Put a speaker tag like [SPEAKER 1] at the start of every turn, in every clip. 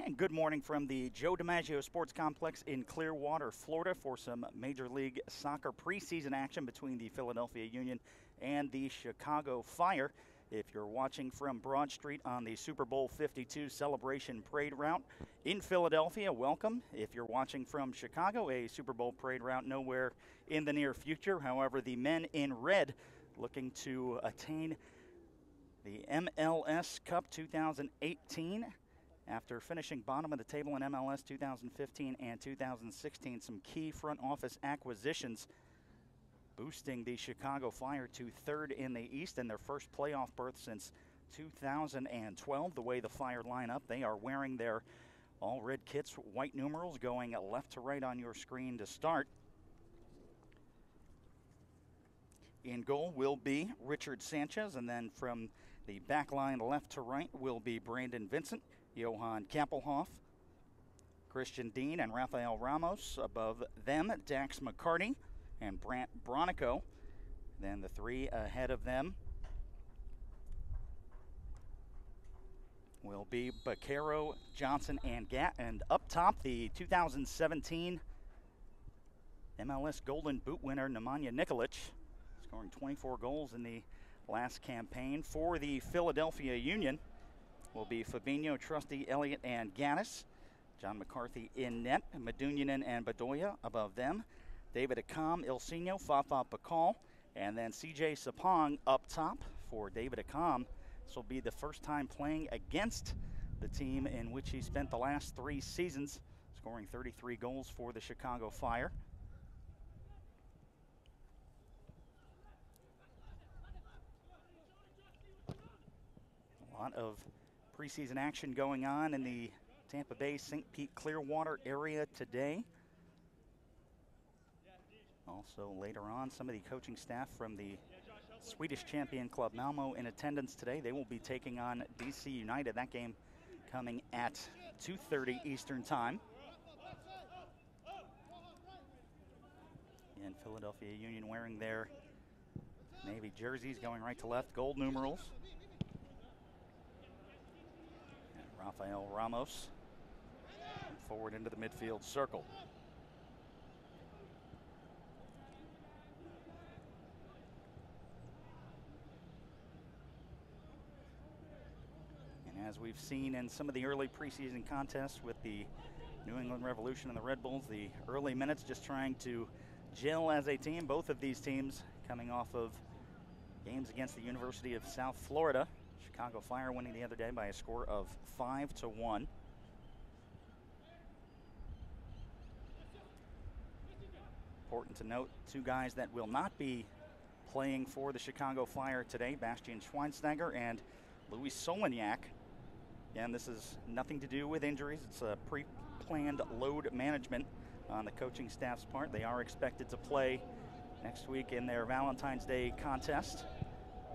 [SPEAKER 1] And good morning from the Joe DiMaggio Sports Complex in Clearwater, Florida for some Major League Soccer preseason action between the Philadelphia Union and the Chicago Fire. If you're watching from Broad Street on the Super Bowl 52 celebration parade route in Philadelphia, welcome. If you're watching from Chicago, a Super Bowl parade route nowhere in the near future. However, the men in red looking to attain the MLS Cup 2018. After finishing bottom of the table in MLS 2015 and 2016, some key front office acquisitions boosting the Chicago Fire to third in the East and their first playoff berth since 2012. The way the Fire line up, they are wearing their all red kits, white numerals, going left to right on your screen to start. In goal will be Richard Sanchez, and then from the back line left to right will be Brandon Vincent, Johan Kappelhoff, Christian Dean, and Rafael Ramos. Above them, Dax McCarty and Brant Bronico. Then the three ahead of them will be Baquero, Johnson, and Gatt. And up top, the 2017 MLS Golden Boot winner, Nemanja Nikolic, scoring 24 goals in the last campaign. For the Philadelphia Union will be Fabinho, Trusty, Elliott, and Gaddis. John McCarthy in net, Medunjanin and Bedoya above them. David Accam, Ilsinho, Fafa Pakal, and then CJ Sapong up top for David Accam. This will be the first time playing against the team in which he spent the last 3 seasons, scoring 33 goals for the Chicago Fire. A lot of preseason action going on in the Tampa Bay, St. Pete, Clearwater area today. Also later on, some of the coaching staff from the Swedish champion club Malmo in attendance today. They will be taking on DC United. That game coming at 2:30 Eastern time. And Philadelphia Union wearing their navy jerseys, going right to left, gold numerals. Rafael Ramos forward into the midfield circle. And as we've seen in some of the early preseason contests with the New England Revolution and the Red Bulls, the early minutes just trying to gel as a team. Both of these teams coming off of games against the University of South Florida. Chicago Fire winning the other day by a score of 5-1. Important to note, 2 guys that will not be playing for the Chicago Fire today, Bastian Schweinsteiger and Luis Solignac. Again, this is nothing to do with injuries. It's a pre-planned load management on the coaching staff's part. They are expected to play next week in their Valentine's Day contest,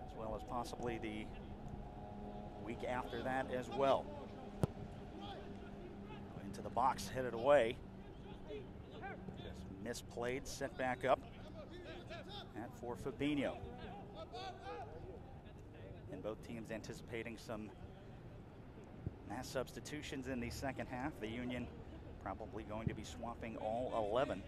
[SPEAKER 1] as well as possibly the week after that as well. Into the box, headed away. Just misplayed, set back up. And for Fabinho. And both teams anticipating some mass substitutions in the second half. The Union probably going to be swapping all 11.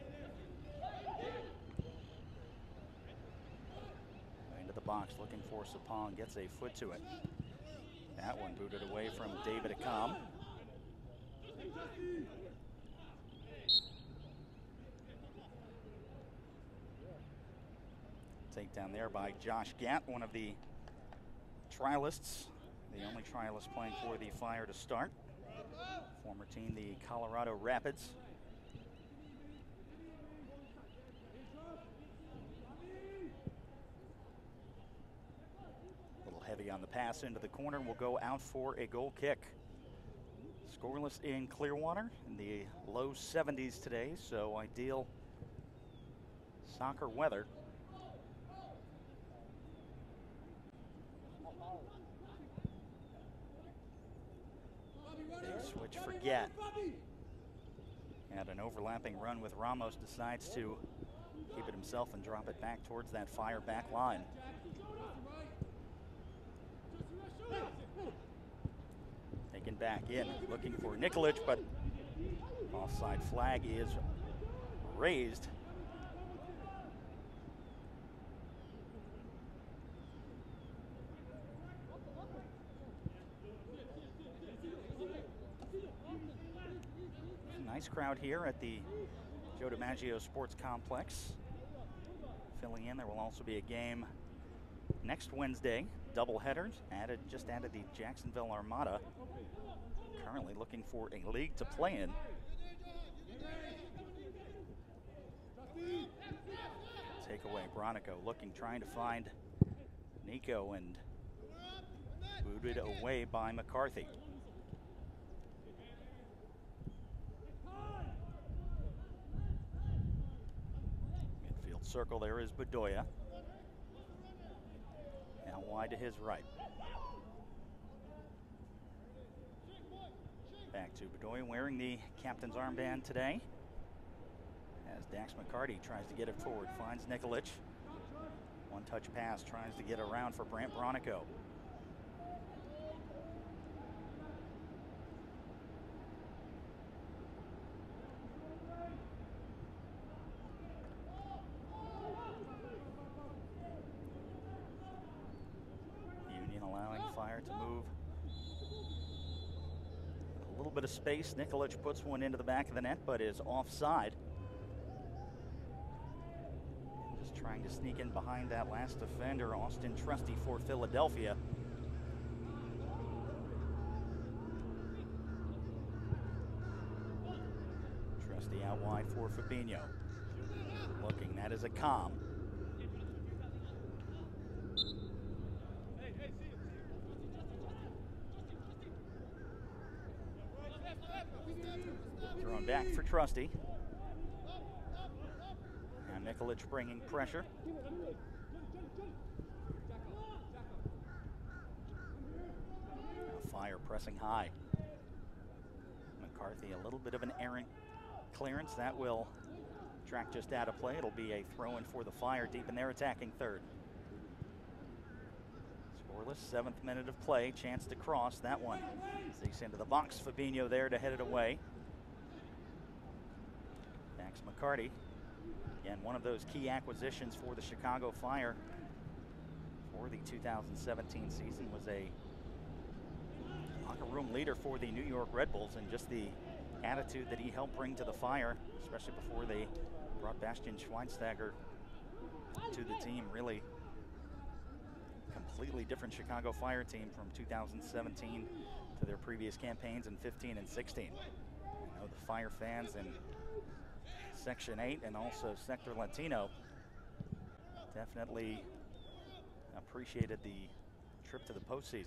[SPEAKER 1] Into the box, looking for Sapong, gets a foot to it. That one booted away from David Accam. Takedown there by Josh Gatt, one of the trialists, the only trialist playing for the Fire to start. Former team, the Colorado Rapids. Heavy on the pass into the corner, will go out for a goal kick. Scoreless in Clearwater in the low 70s today, so ideal soccer weather. Big switch for Gatt. And an overlapping run with Ramos, decides to keep it himself and drop it back towards that Fire back line. Taken back in, looking for Nikolic, but offside flag is raised. Nice crowd here at the Joe DiMaggio Sports Complex. Filling in, there will also be a game next Wednesday. Double headers, just added the Jacksonville Armada. Currently looking for a league to play in. Takeaway, Bronico trying to find Nico, and booted away by McCarthy. Midfield circle, there is Bedoya. Now wide to his right. Back to Bedoya, wearing the captain's armband today. As Dax McCarty tries to get it forward, finds Nikolic. One-touch pass, tries to get around for Brant Bronico. Union allowing Fire to move a little bit of space. Nikolic puts one into the back of the net, but is offside. Trying to sneak in behind that last defender, Austin Trusty for Philadelphia. Trusty out wide for Fabinho. Looking, that is a calm. Thrown back for Trusty. Nikolic bringing pressure. Now Fire pressing high. McCarthy, a little bit of an errant clearance. That will track just out of play. It'll be a throw-in for the Fire deep in their attacking third. Scoreless, 7th minute of play. Chance to cross. That one sinks into the box. Fabinho there to head it away. Dax McCarty. Again, one of those key acquisitions for the Chicago Fire for the 2017 season was a locker room leader for the New York Red Bulls, and just the attitude that he helped bring to the Fire, especially before they brought Bastian Schweinsteiger to the team. Really completely different Chicago Fire team from 2017 to their previous campaigns in 15 and 16. You know, the Fire fans in Section 8 and also Sector Latino definitely appreciated the trip to the postseason.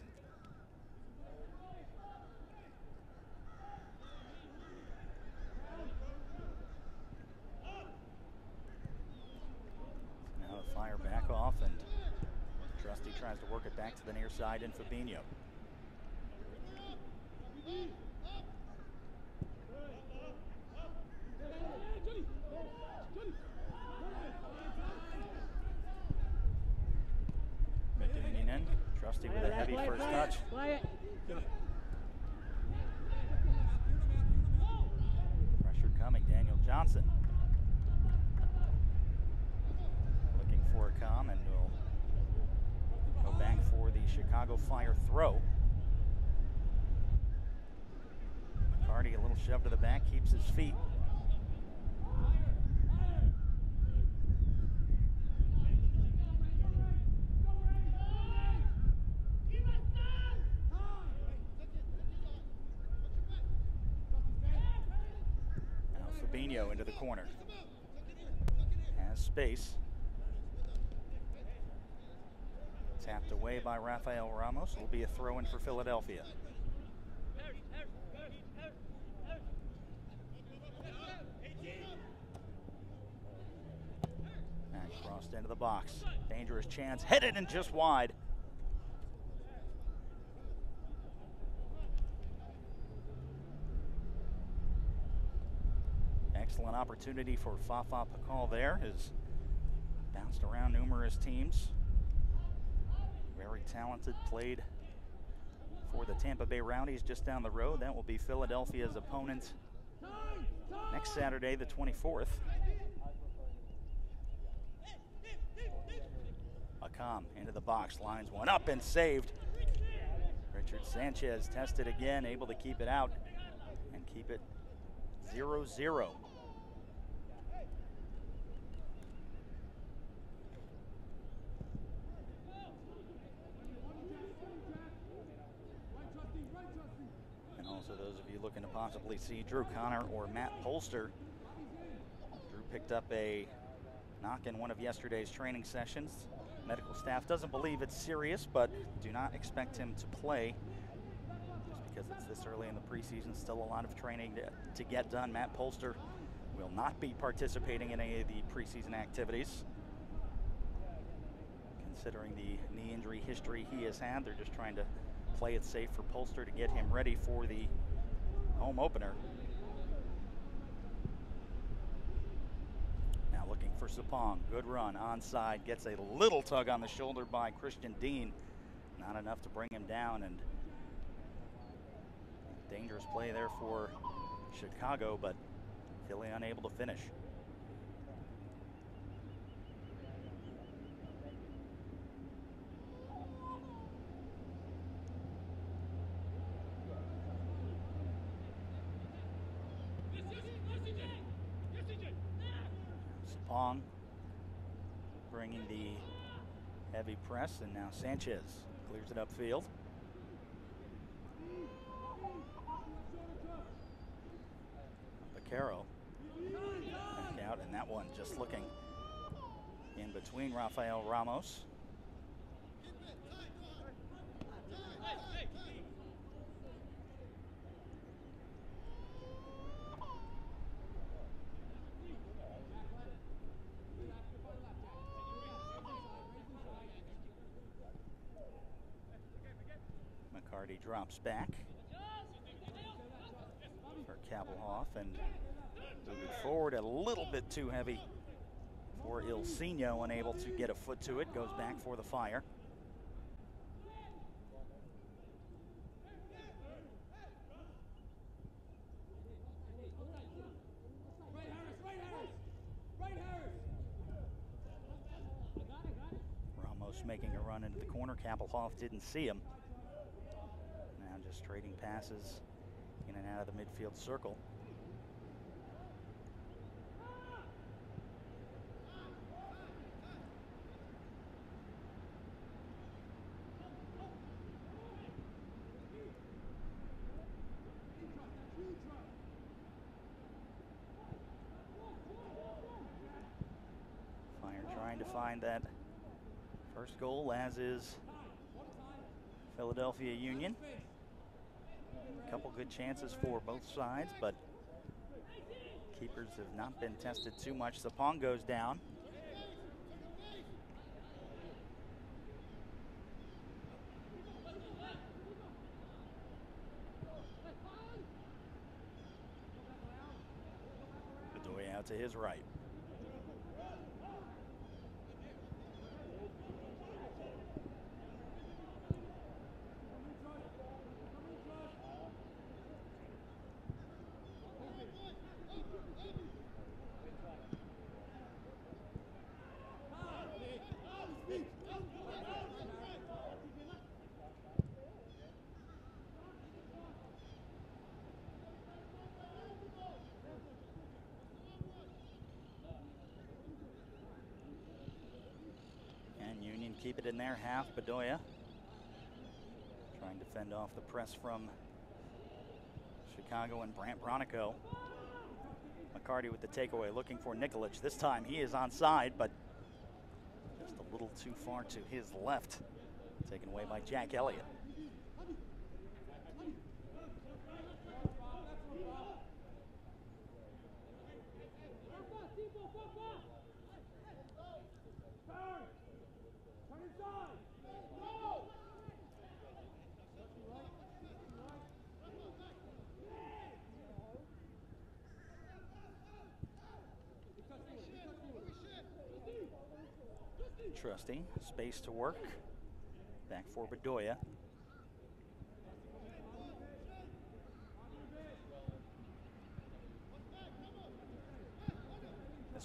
[SPEAKER 1] Now the Fire back off, and Trusty tries to work it back to the near side in Fabinho. Trusty with a heavy first touch. Pressure coming, Daniel Johnson. Looking for a calm, and will go back for the Chicago Fire throw. McCarty a little shove to the back, keeps his feet. Fabinho into the corner. Has space. Tapped away by Rafael Ramos. Will be a throw-in for Philadelphia. And crossed into the box. Dangerous chance. Headed and just wide. Excellent opportunity for Fafa Pakal there. Has bounced around numerous teams. Very talented, played for the Tampa Bay Rowdies just down the road. That will be Philadelphia's opponent next Saturday, the 24th. Macomb into the box, lines one up and saved. Richard Sanchez tested again, able to keep it out and keep it 0-0. And also those of you looking to possibly see Drew Connor or Matt Polster. Drew picked up a knock in one of yesterday's training sessions. Medical staff doesn't believe it's serious, but do not expect him to play just because it's this early in the preseason. Still a lot of training to get done. Matt Polster will not be participating in any of the preseason activities. Considering the knee injury history he has had, they're just trying to play it safe for Polster to get him ready for the home opener. Looking for Sapong, good run, onside, gets a little tug on the shoulder by Christian Dean. Not enough to bring him down, and dangerous play there for Chicago, but Philly unable to finish. Sapong bringing the heavy press, and now Sanchez clears it upfield. Vaquero back out, and that one just looking in between Rafael Ramos. McCarty drops back for Kabelhoff and moving forward a little bit too heavy for Ilsinho, unable to get a foot to it, goes back for the Fire. Ramos making a run into the corner. Kabelhoff didn't see him. Now just trading passes in and out of the midfield circle. Fire trying to find that first goal, as is Philadelphia Union. A couple good chances for both sides, but keepers have not been tested too much. Sapong goes down. Bedoya out to his right. Keep it in there, half. Bedoya trying to fend off the press from Chicago and Brant Bronico. McCarty with the takeaway, looking for Nikolic. This time he is onside, but just a little too far to his left. Taken away by Jack Elliott. Trusty, space to work. Back for Bedoya.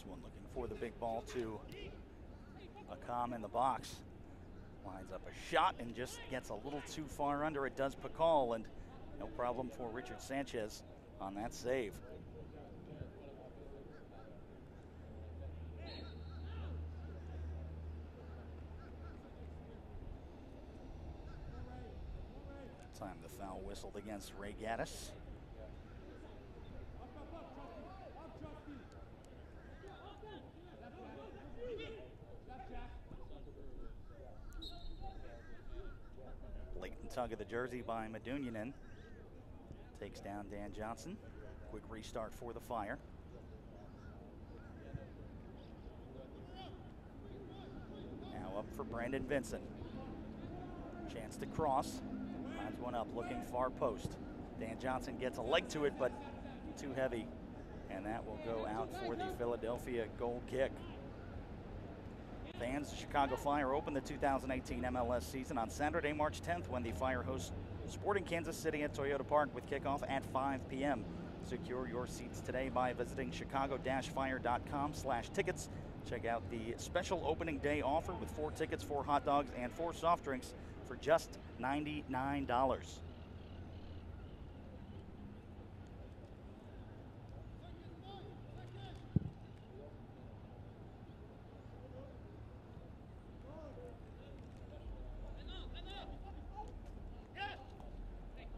[SPEAKER 1] this one, looking for the big ball to Akam in the box. Lines up a shot and just gets a little too far under. It does Pakal, and no problem for Richard Sanchez on that save. Time the foul whistled against Ray Gaddis. Blatant tug of the jersey by Medunjanin. Takes down Dan Johnson. Quick restart for the Fire. Now up for Brandon Vincent. Chance to cross. Lines one up, looking far post. Dan Johnson gets a leg to it, but too heavy. And that will go out for the Philadelphia goal kick. Fans, the Chicago Fire open the 2018 MLS season on Saturday, March 10th, when the Fire hosts Sporting Kansas City at Toyota Park with kickoff at 5 p.m. Secure your seats today by visiting chicago-fire.com/tickets. Check out the special opening day offer with 4 tickets, 4 hot dogs, and 4 soft drinks for just $99.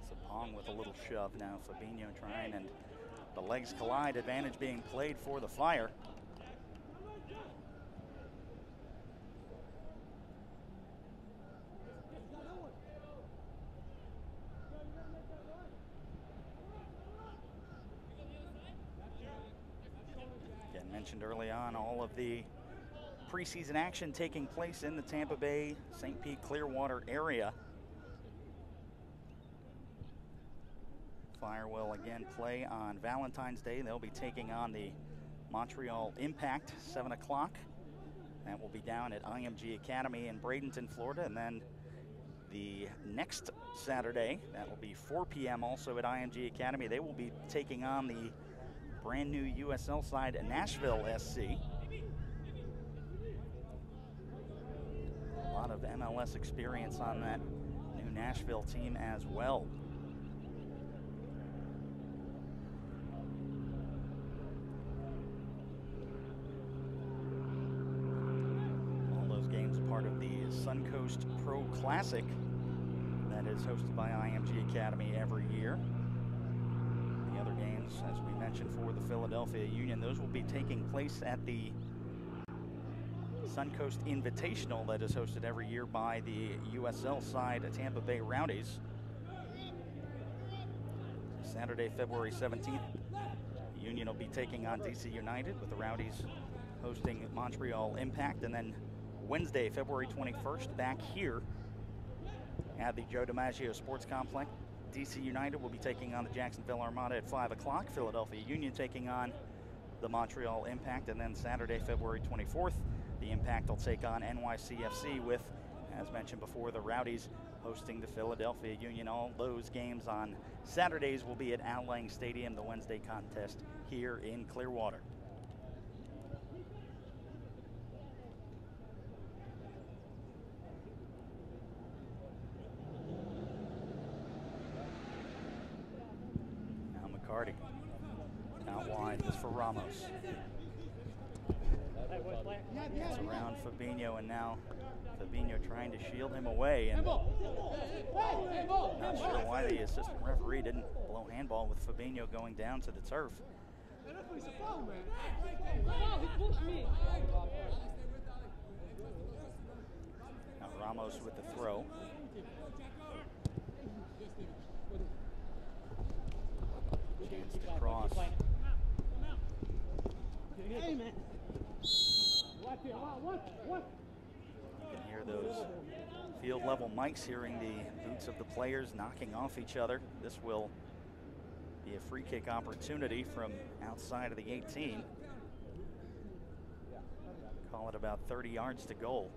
[SPEAKER 1] Sapong with a little shove now. Fabinho trying, and the legs collide. Advantage being played for the Fire. Again, mentioned early on, all of the preseason action taking place in the Tampa Bay, St. Pete, Clearwater area. Fire will again play on Valentine's Day. They'll be taking on the Montreal Impact, 7 o'clock. That will be down at IMG Academy in Bradenton, Florida. And then the next Saturday, that will be 4 p.m. also at IMG Academy. They will be taking on the brand new USL side, Nashville SC. A lot of MLS experience on that new Nashville team as well. Part of the Suncoast Pro Classic that is hosted by IMG Academy every year. The other games, as we mentioned, for the Philadelphia Union, those will be taking place at the Suncoast Invitational that is hosted every year by the USL side, Tampa Bay Rowdies. Saturday, February 17th, the Union will be taking on DC United, with the Rowdies hosting Montreal Impact, and then Wednesday, February 21st, back here at the Joe DiMaggio Sports Complex. DC United will be taking on the Jacksonville Armada at 5 o'clock. Philadelphia Union taking on the Montreal Impact. And then Saturday, February 24th, the Impact will take on NYCFC with, as mentioned before, the Rowdies hosting the Philadelphia Union. All those games on Saturdays will be at Al Lang Stadium, the Wednesday contest here in Clearwater. Out wide is for Ramos. It's around Fabinho, and now Fabinho trying to shield him away. And not sure why the assistant referee didn't blow handball with Fabinho going down to the turf. Now Ramos with the throw. Chance to cross. You can hear those field level mics hearing the boots of the players knocking off each other. This will be a free kick opportunity from outside of the 18. Call it about 30 yards to goal.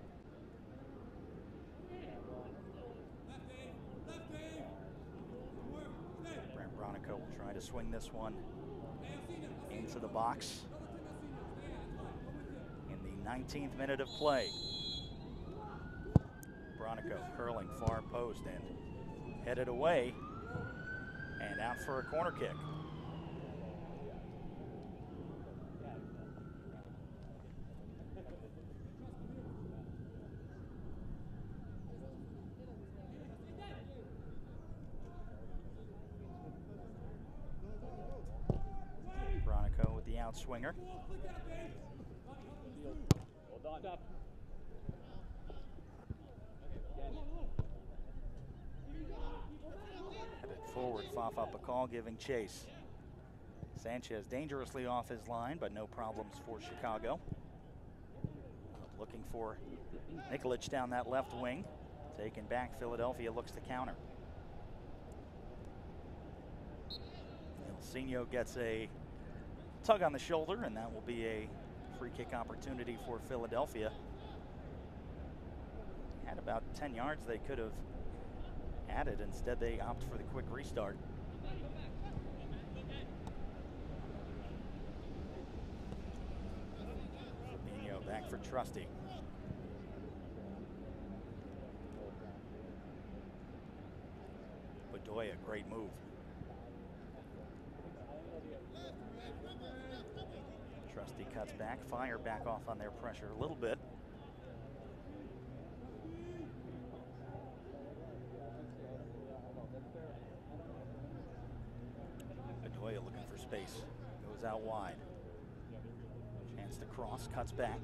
[SPEAKER 1] Bronico will try to swing this one into the box. 19th minute of play. Bronico curling far post and headed away and out for a corner kick. Bronico with the outswinger. Headed forward, Fafa Pakal giving chase. Sanchez dangerously off his line, but no problems for Chicago. Looking for Nikolic down that left wing. Taken back, Philadelphia looks to counter. Ilsinho gets a tug on the shoulder, and that will be a free kick opportunity for Philadelphia. Had about 10 yards they could have added. Instead, they opt for the quick restart. Fabinho back for Trusty. Bedoya, great move. Trusty cuts back, Fire back off on their pressure a little bit. Bedoya looking for space, goes out wide. Chance to cross, cuts back.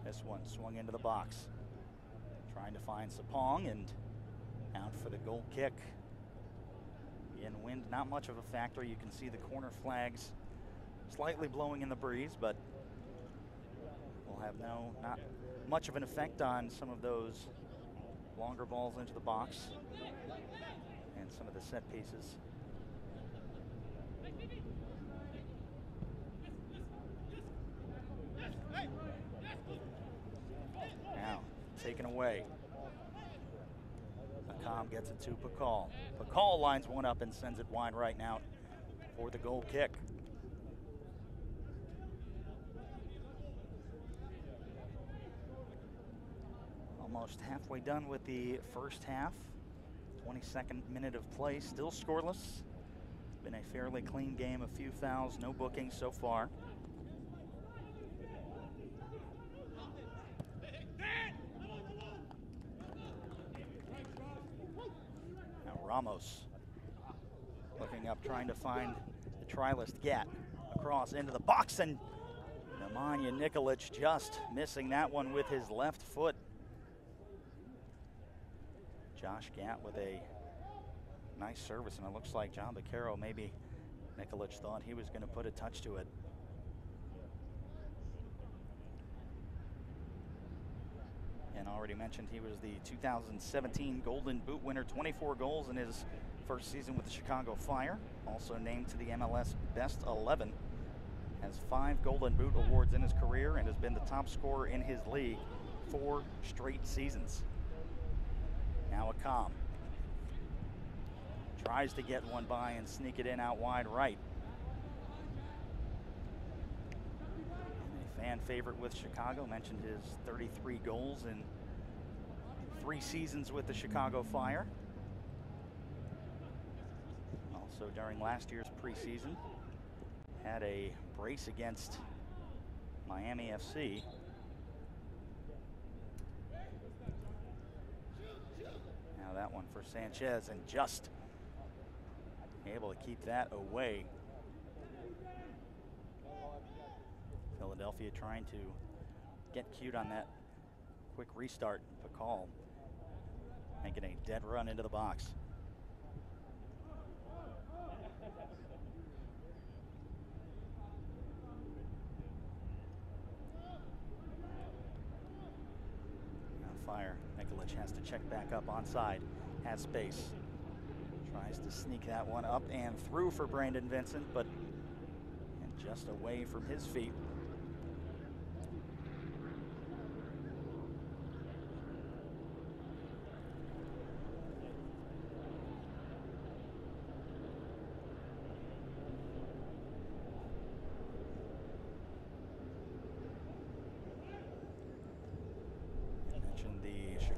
[SPEAKER 1] This one swung into the box. Trying to find Sapong and out for the goal kick. In wind, not much of a factor. You can see the corner flags slightly blowing in the breeze, but will have not much of an effect on some of those longer balls into the box and some of the set pieces. Now, taken away. Akam gets it to Pakal. Pakal lines one up and sends it wide right now for the goal kick. Almost halfway done with the first half. 22nd minute of play, still scoreless. Been a fairly clean game, a few fouls, no bookings so far. Ramos looking up, trying to find the try-list Gat across into the box, and Nemanja Nikolic just missing that one with his left foot. Josh Gat with a nice service, and it looks like John Baccaro, maybe Nikolic thought he was going to put a touch to it. And already mentioned he was the 2017 Golden Boot winner, 24 goals in his first season with the Chicago Fire. Also named to the MLS Best 11. Has 5 Golden Boot awards in his career and has been the top scorer in his league 4 straight seasons. Now Akam tries to get one by and sneak it in out wide right. Fan favorite with Chicago, mentioned his 33 goals in 3 seasons with the Chicago Fire. Also during last year's preseason, had a brace against Miami FC. Now that one for Sanchez, and just able to keep that away. Philadelphia trying to get cute on that quick restart. Pakal making a dead run into the box. Now Fire. Nikolic has to check back up onside. Has space. Tries to sneak that one up and through for Brandon Vincent, but just away from his feet.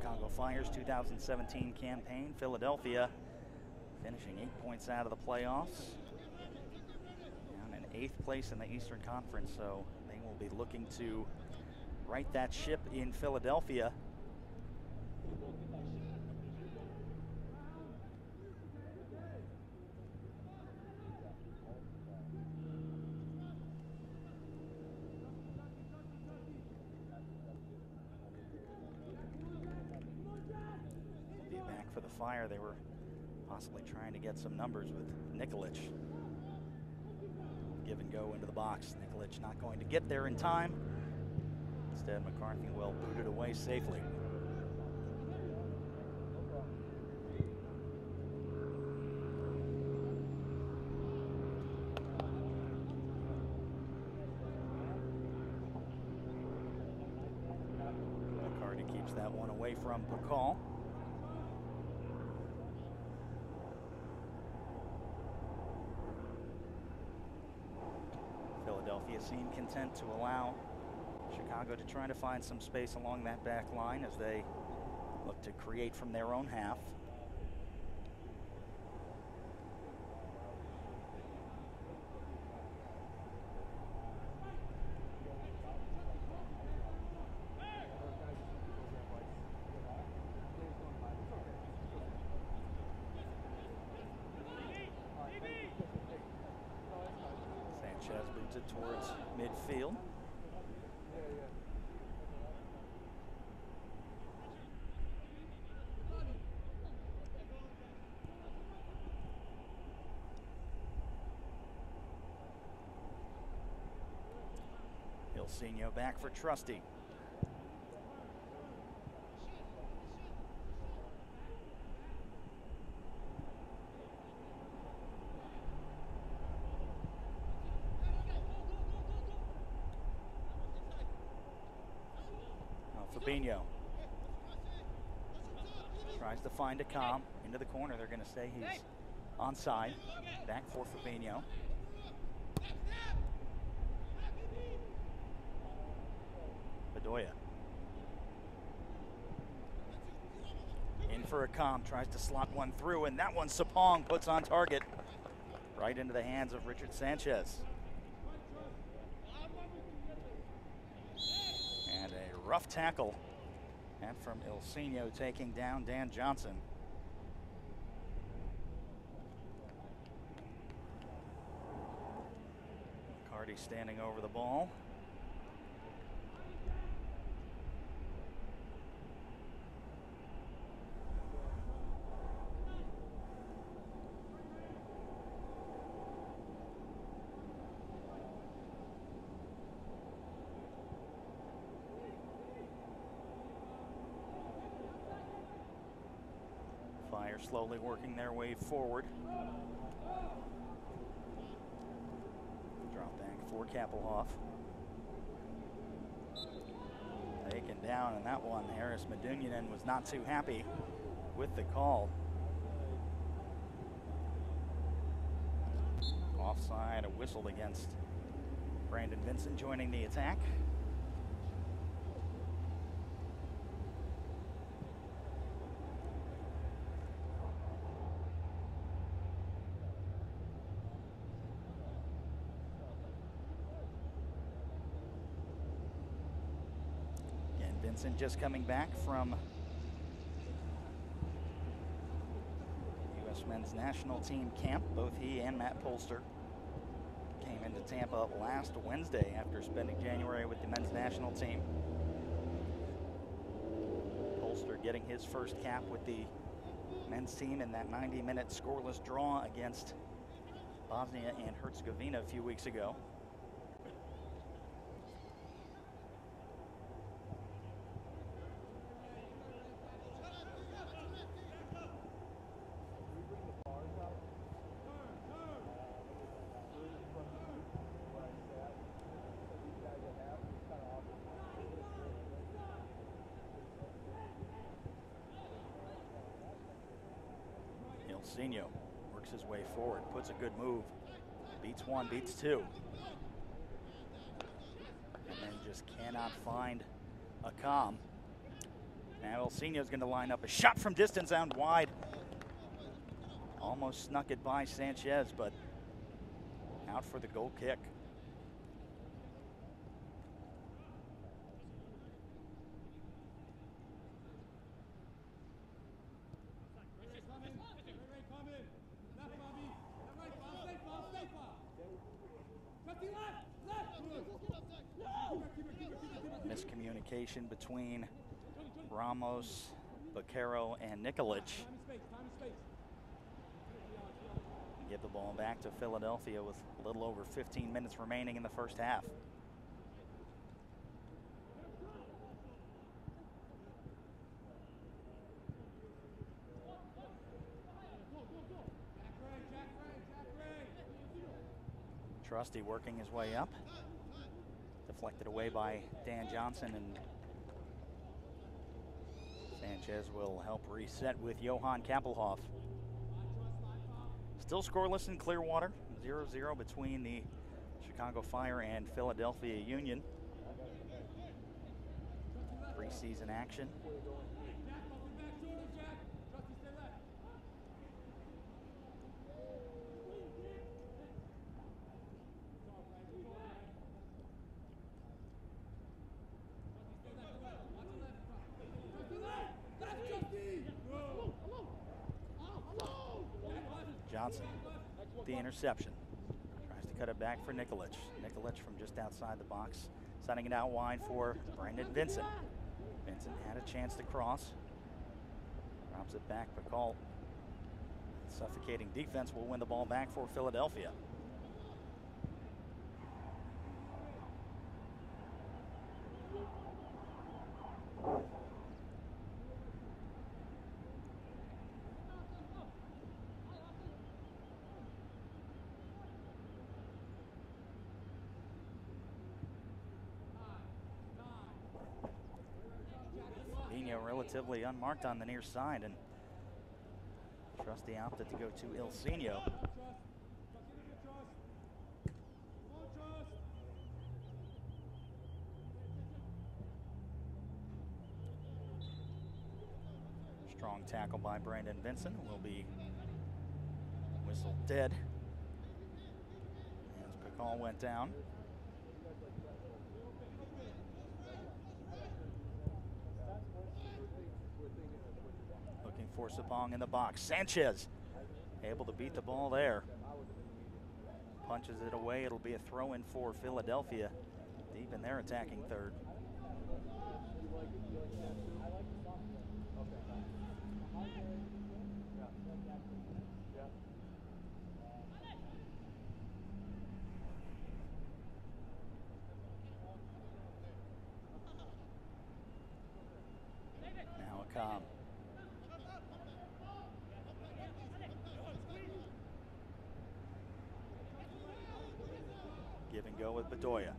[SPEAKER 1] Chicago Fire's 2017 campaign. Philadelphia finishing 8 points out of the playoffs. Down in 8th place in the Eastern Conference, so they will be looking to right that ship in Philadelphia. Be back for the Fire. They were possibly trying to get some numbers with Nikolic. Give and go into the box. Nikolic not going to get there in time. Instead, McCarthy will boot it away safely. McCarthy keeps that one away from Bacall. Philadelphia seemed content to allow Chicago to try to find some space along that back line as they look to create from their own half. Sanchez moves it towards midfield. Ilsinho back for Trusty. Fabinho tries to find a calm into the corner. They're going to say he's onside. Back for Fabinho. Bedoya in for a calm, tries to slot one through, and that one Sapong puts on target right into the hands of Richard Sanchez. And a rough tackle, and from Ilsinho taking down Dan Johnson. McCarty standing over the ball. Fire slowly working their way forward. Drop back for Kappelhoff. Taken down, and that one, Harris Medunjanin was not too happy with the call. Offside, a whistle against Brandon Vincent joining the attack. Vincent just coming back from U.S. men's national team camp. Both he and Matt Polster came into Tampa last Wednesday after spending January with the men's national team. Polster getting his first cap with the men's team in that 90-minute scoreless draw against Bosnia and Herzegovina a few weeks ago. Ilsinho works his way forward, puts a good move, beats one, beats two, and then just cannot find a calm Now Elsenio's going to line up a shot from distance out wide. Almost snuck it by Sanchez, but out for the goal kick. Miscommunication between Ramos, Baquero, and Nikolic. Give the ball back to Philadelphia with a little over 15 minutes remaining in the first half. Trusty working his way up. Deflected away by Dan Johnson, and Sanchez will help reset with Johan Kappelhoff. Still scoreless in Clearwater, 0-0 between the Chicago Fire and Philadelphia Union. Preseason action. Johnson, the interception. Tries to cut it back for Nikolic. Nikolic from just outside the box, sending it out wide for Brandon Vincent. Vincent had a chance to cross. Drops it back, Bacall. Suffocating defense will win the ball back for Philadelphia. Relatively unmarked on the near side, and Trusty opted to go to Ilsenio. Strong tackle by Brandon Vincent will be whistled dead as Bacall went down. For Sapong in the box. Sanchez able to beat the ball there. Punches it away. It'll be a throw-in for Philadelphia, deep in their attacking third. Now a calm. Give and go with Bedoya.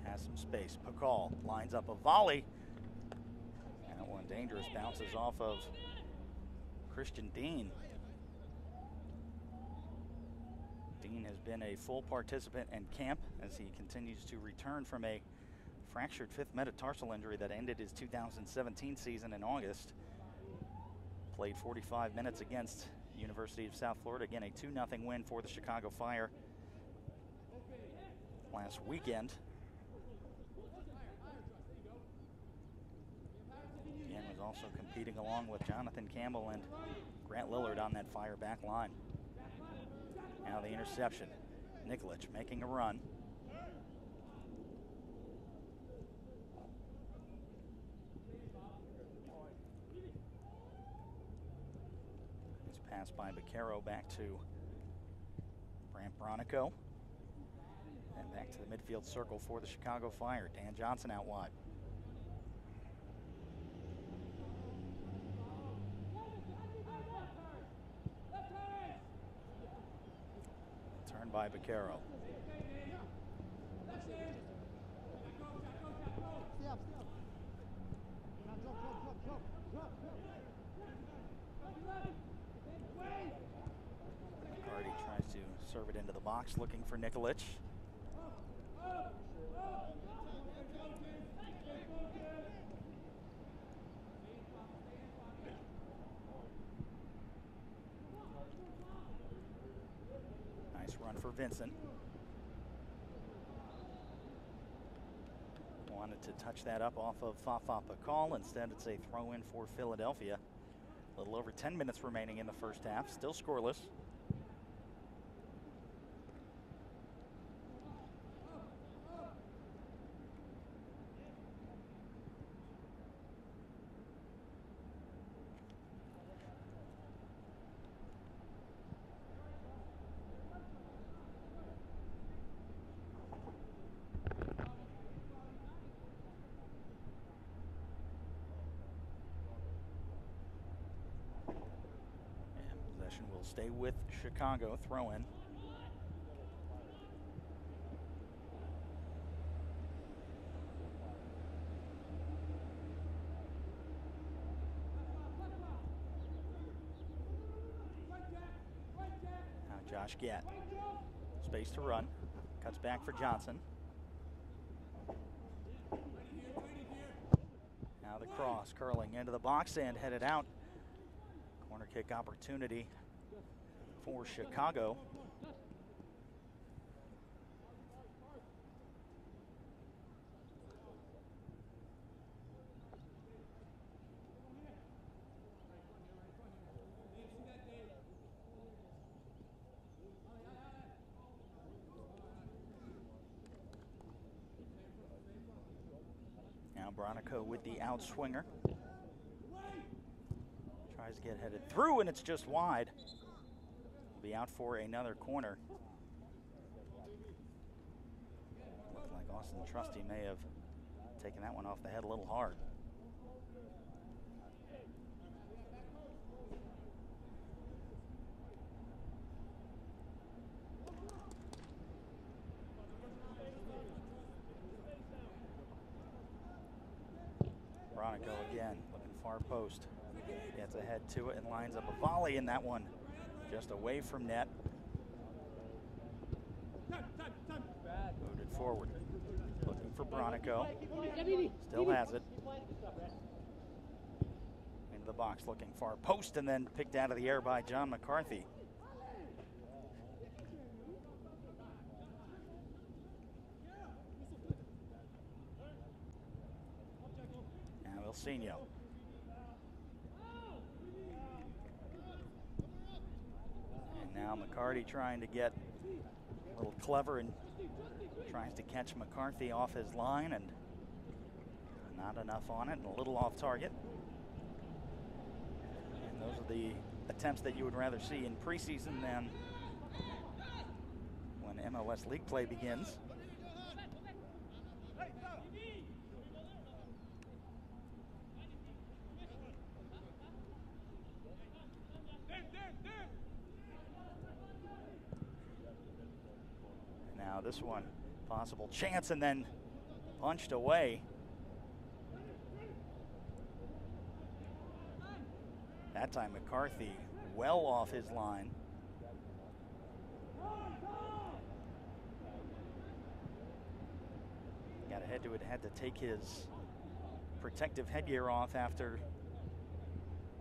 [SPEAKER 1] Has some space. Bacall lines up a volley. And that one dangerous, bounces off of Christian Dean. Dean has been a full participant in camp as he continues to return from a fractured fifth metatarsal injury that ended his 2017 season in August. Played 45 minutes against University of South Florida. Again, a 2-0 win for the Chicago Fire last weekend. Again, was also competing along with Jonathan Campbell and Grant Lillard on that Fire back line. Now the interception. Nikolic making a run. It's passed by Baquero back to Brant Bronico. And back to the midfield circle for the Chicago Fire. Dan Johnson out wide. Turned by Baquero. Hardy tries to serve it into the box, looking for Nikolic. Vincent. Wanted to touch that up off of Fafa Pakal. Instead, it's a throw in for Philadelphia. A little over 10 minutes remaining in the first half. Still scoreless. Will stay with Chicago. Throw in. Now Josh Gatt. Space to run. Cuts back for Johnson. Now the cross curling into the box and headed out. Corner kick opportunity for Chicago. Now Bronico with the outswinger. Tries to get headed through, and it's just wide. Will be out for another corner. Looked like Austin Trusty may have taken that one off the head a little hard. Bronico again, looking far post. Gets ahead to it and lines up a volley in that one. Just away from net. Moved it forward. Looking for Bronico. Still has it. Into the box, looking far post, and then picked out of the air by John McCarthy. Now Ilsinho. Now McCarty trying to get a little clever and tries to catch McCarthy off his line, and not enough on it and a little off target. And those are the attempts that you would rather see in preseason than when MLS League play begins. Now this one, possible chance, and then punched away. That time McCarthy well off his line. Got ahead to it, had to take his protective headgear off after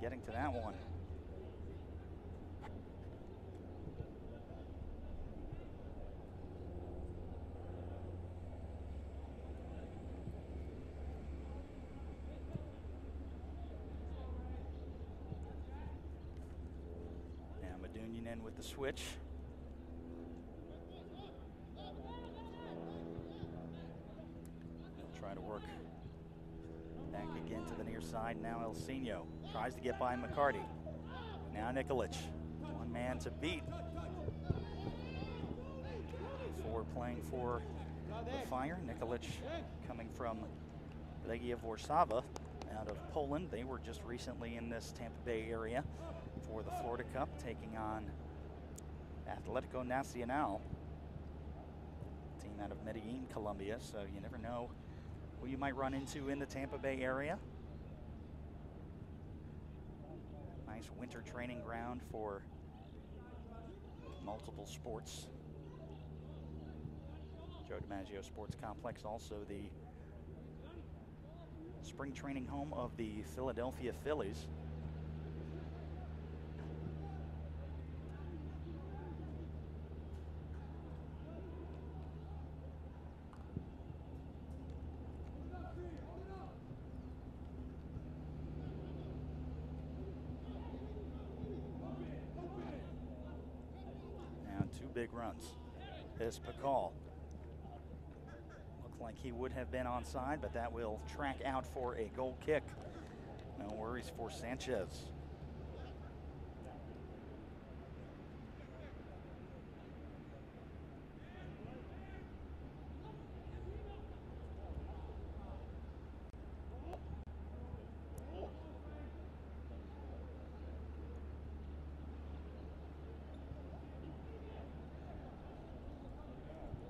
[SPEAKER 1] getting to that one. In with the switch. He'll try to work back again to the near side. Now Ilsinho tries to get by McCarty. Now Nikolic, one man to beat. Before playing for the Fire, Nikolic coming from Legia Warszawa out of Poland. They were just recently in this Tampa Bay area for the Florida Cup, taking on Atletico Nacional, team out of Medellin, Colombia. So you never know who you might run into in the Tampa Bay area. Nice winter training ground for multiple sports. Joe DiMaggio Sports Complex, also the spring training home of the Philadelphia Phillies. big runs. Is Pakal. Looked like he would have been onside, but that will track out for a goal kick. No worries for Sanchez.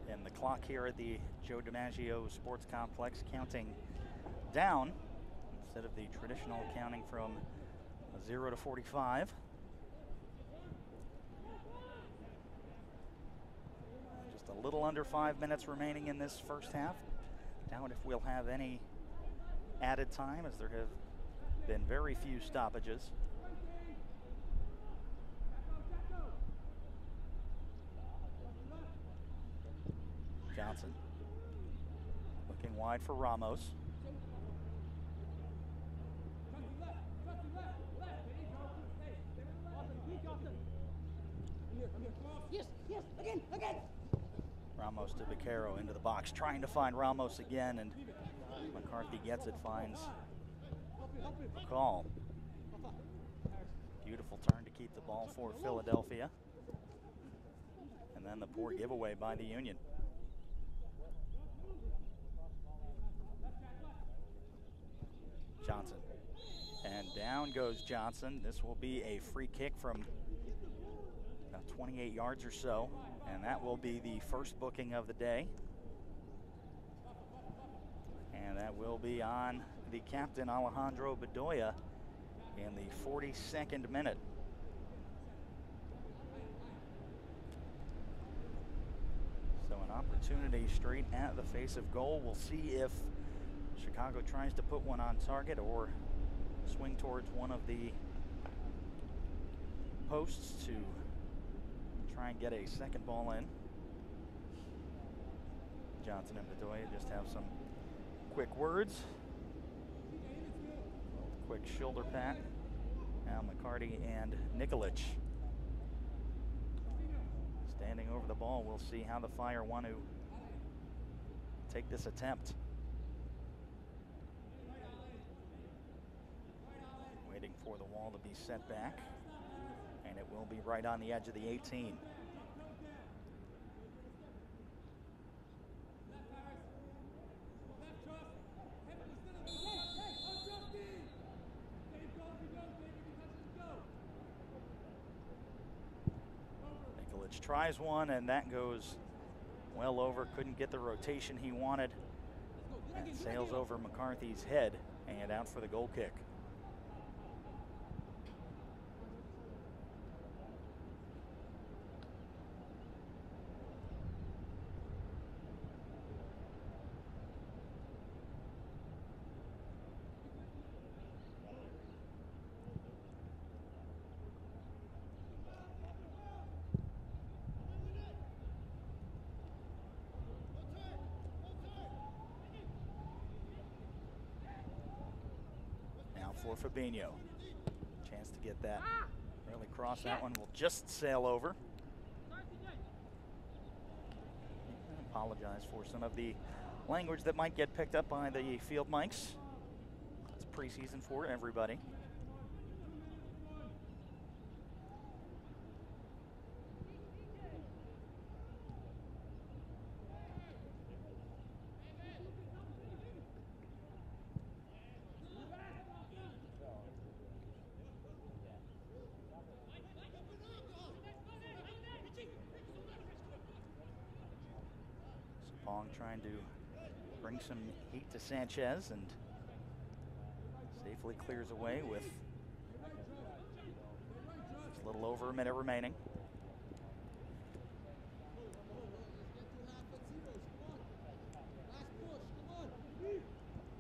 [SPEAKER 1] And the clock here at the Joe DiMaggio Sports Complex counting down instead of the traditional counting from 0 to 45. Just a little under 5 minutes remaining in this first half. Doubt if we'll have any added time, as there have been very few stoppages. Johnson looking wide for Ramos. Ramos to Vaquero into the box, trying to find Ramos again, and McCarthy gets it, finds Pakal. Beautiful turn to keep the ball for Philadelphia. And then the poor giveaway by the Union. Johnson. And down goes Johnson. This will be a free kick from about 28 yards or so. And that will be the first booking of the day. And that will be on the captain, Alejandro Bedoya, in the 42nd minute. So an opportunity straight at the face of goal. We'll see if Chicago tries to put one on target or swing towards one of the posts to try and get a second ball in. Johnson and Bedoya just have some quick words. Quick shoulder pat. Now McCarty and Nikolic standing over the ball. We'll see how the Fire want to take this attempt. Waiting for the wall to be set back, and it will be right on the edge of the 18. Nikolic tries one, and that goes well over. Couldn't get the rotation he wanted. And sails over McCarthy's head and out for the goal kick. For Fabinho. Chance to get that really cross. That one will just sail over. I apologize for some of the language that might get picked up by the field mics. It's preseason for everybody. Trying to bring some heat to Sanchez, and safely clears away with just a little over a minute remaining.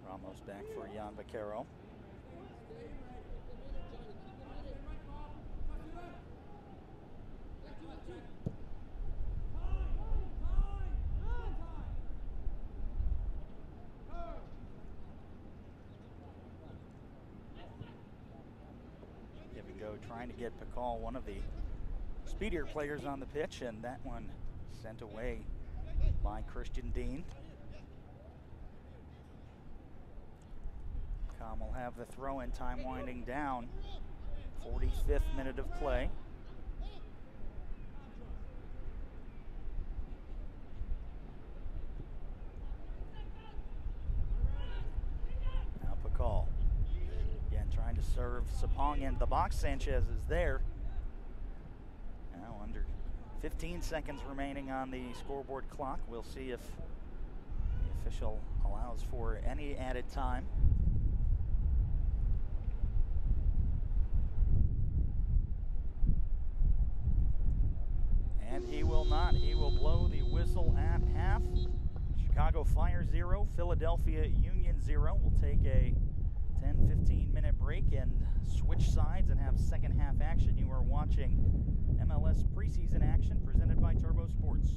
[SPEAKER 1] Ramos back for Jan Vaquero. Trying to get Pakal one of the speedier players on the pitch, and that one sent away by Christian Dean. Com will have the throw-in time winding down. 45th minute of play. Now Pakal. Again, trying to serve Sapong into the box. Sanchez is there. Now under 15 seconds remaining on the scoreboard clock. We'll see if the official allows for any added time. And he will not. He will blow the whistle at half. Chicago Fire 0, Philadelphia Union 0. We'll take a 10-15 minute break and switch sides and have second half action. You are watching MLS preseason action presented by Turbo Sports.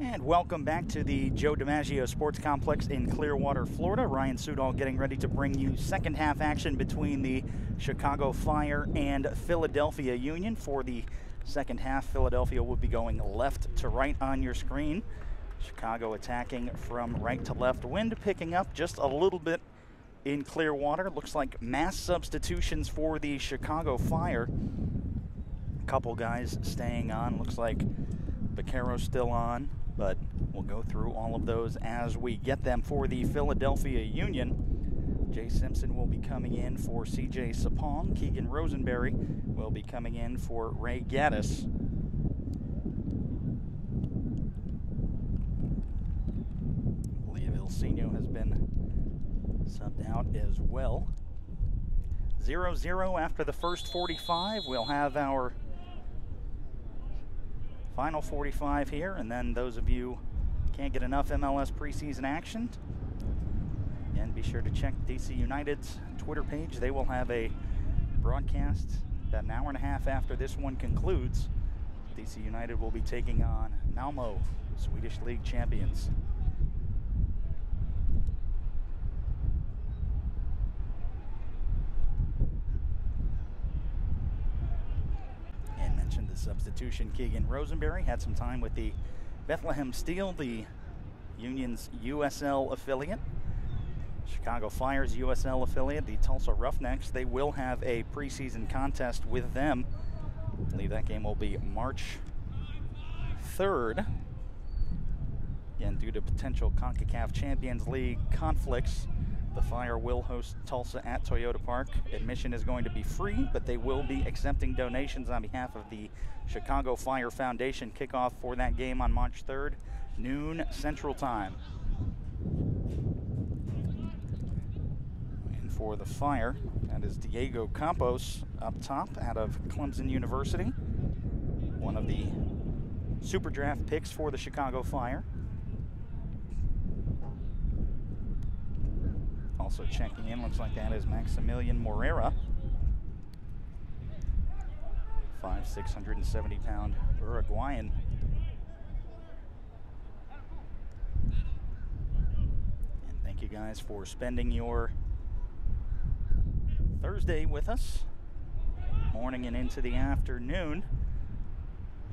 [SPEAKER 1] And welcome back to the Joe DiMaggio Sports Complex in Clearwater, Florida. Ryan Sudol getting ready to bring you second half action between the Chicago Fire and Philadelphia Union. For the second half, Philadelphia will be going left to right on your screen. Chicago attacking from right to left. Wind picking up just a little bit in Clearwater. Looks like mass substitutions for the Chicago Fire. A couple guys staying on. Looks like Baccaro's still on, but we'll go through all of those as we get them. For the Philadelphia Union, Jay Simpson will be coming in for CJ Sapong. Keegan Rosenberry will be coming in for Ray Gaddis. I believe Ilsinho has been subbed out as well. 0-0 after the first 45. We'll have our final 45 here, and then those of you can't get enough MLS preseason action, again, be sure to check DC United's Twitter page. They will have a broadcast about an hour and a half after this one concludes. DC United will be taking on Malmo, Swedish League champions. The substitution, Keegan Rosenberry had some time with the Bethlehem Steel, the Union's USL affiliate. Chicago Fire's USL affiliate, the Tulsa Roughnecks. They will have a preseason contest with them. I believe that game will be March 3rd. Again, due to potential CONCACAF Champions League conflicts, the Fire will host Tulsa at Toyota Park. Admission is going to be free, but they will be accepting donations on behalf of the Chicago Fire Foundation. Kickoff for that game on March 3rd, noon Central Time. And for the Fire, that is Diego Campos up top out of Clemson University. One of the super draft picks for the Chicago Fire. Also checking in, looks like that is Maximilian Morera. 670-pound Uruguayan. And thank you guys for spending your Thursday with us, morning and into the afternoon.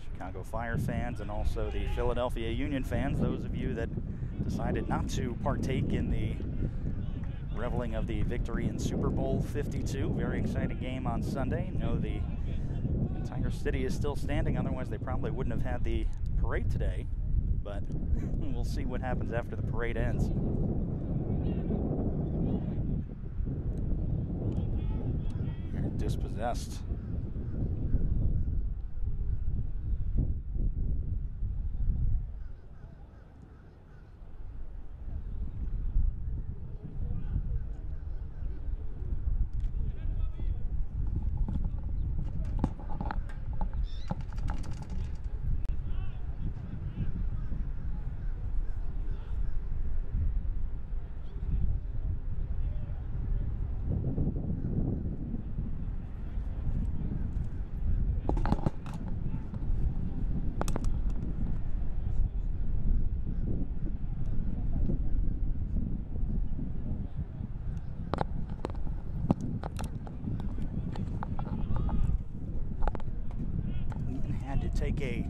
[SPEAKER 1] Chicago Fire fans and also the Philadelphia Union fans, those of you that decided not to partake in the reveling of the victory in Super Bowl 52. Very exciting game on Sunday. Know the entire city is still standing, otherwise they probably wouldn't have had the parade today, but we'll see what happens after the parade ends. They're dispossessed. Take a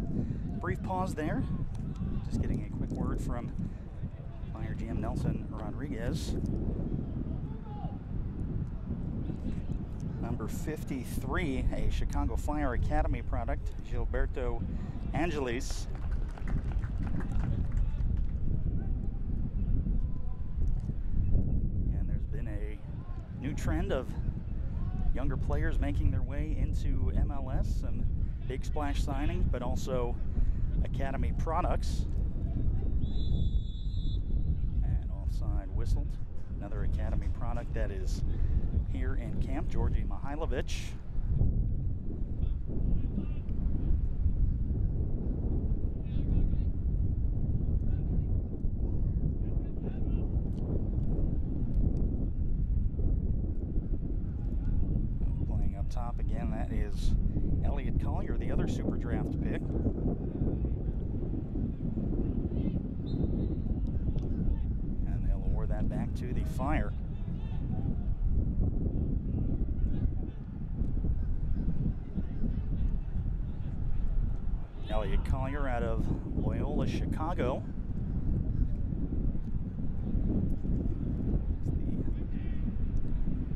[SPEAKER 1] brief pause there. Just getting a quick word from Fire GM Nelson Rodriguez. Number 53, a Chicago Fire Academy product, Gilberto Angelis. And there's been a new trend of younger players making their way into MLS. Some big splash signings, but also academy products. And offside whistled. Another academy product that is here in camp, Georgi Mihailovic. Playing up top again, that is Elliot Collier, the other super draft pick. to the Fire. Elliot Collier out of Loyola Chicago.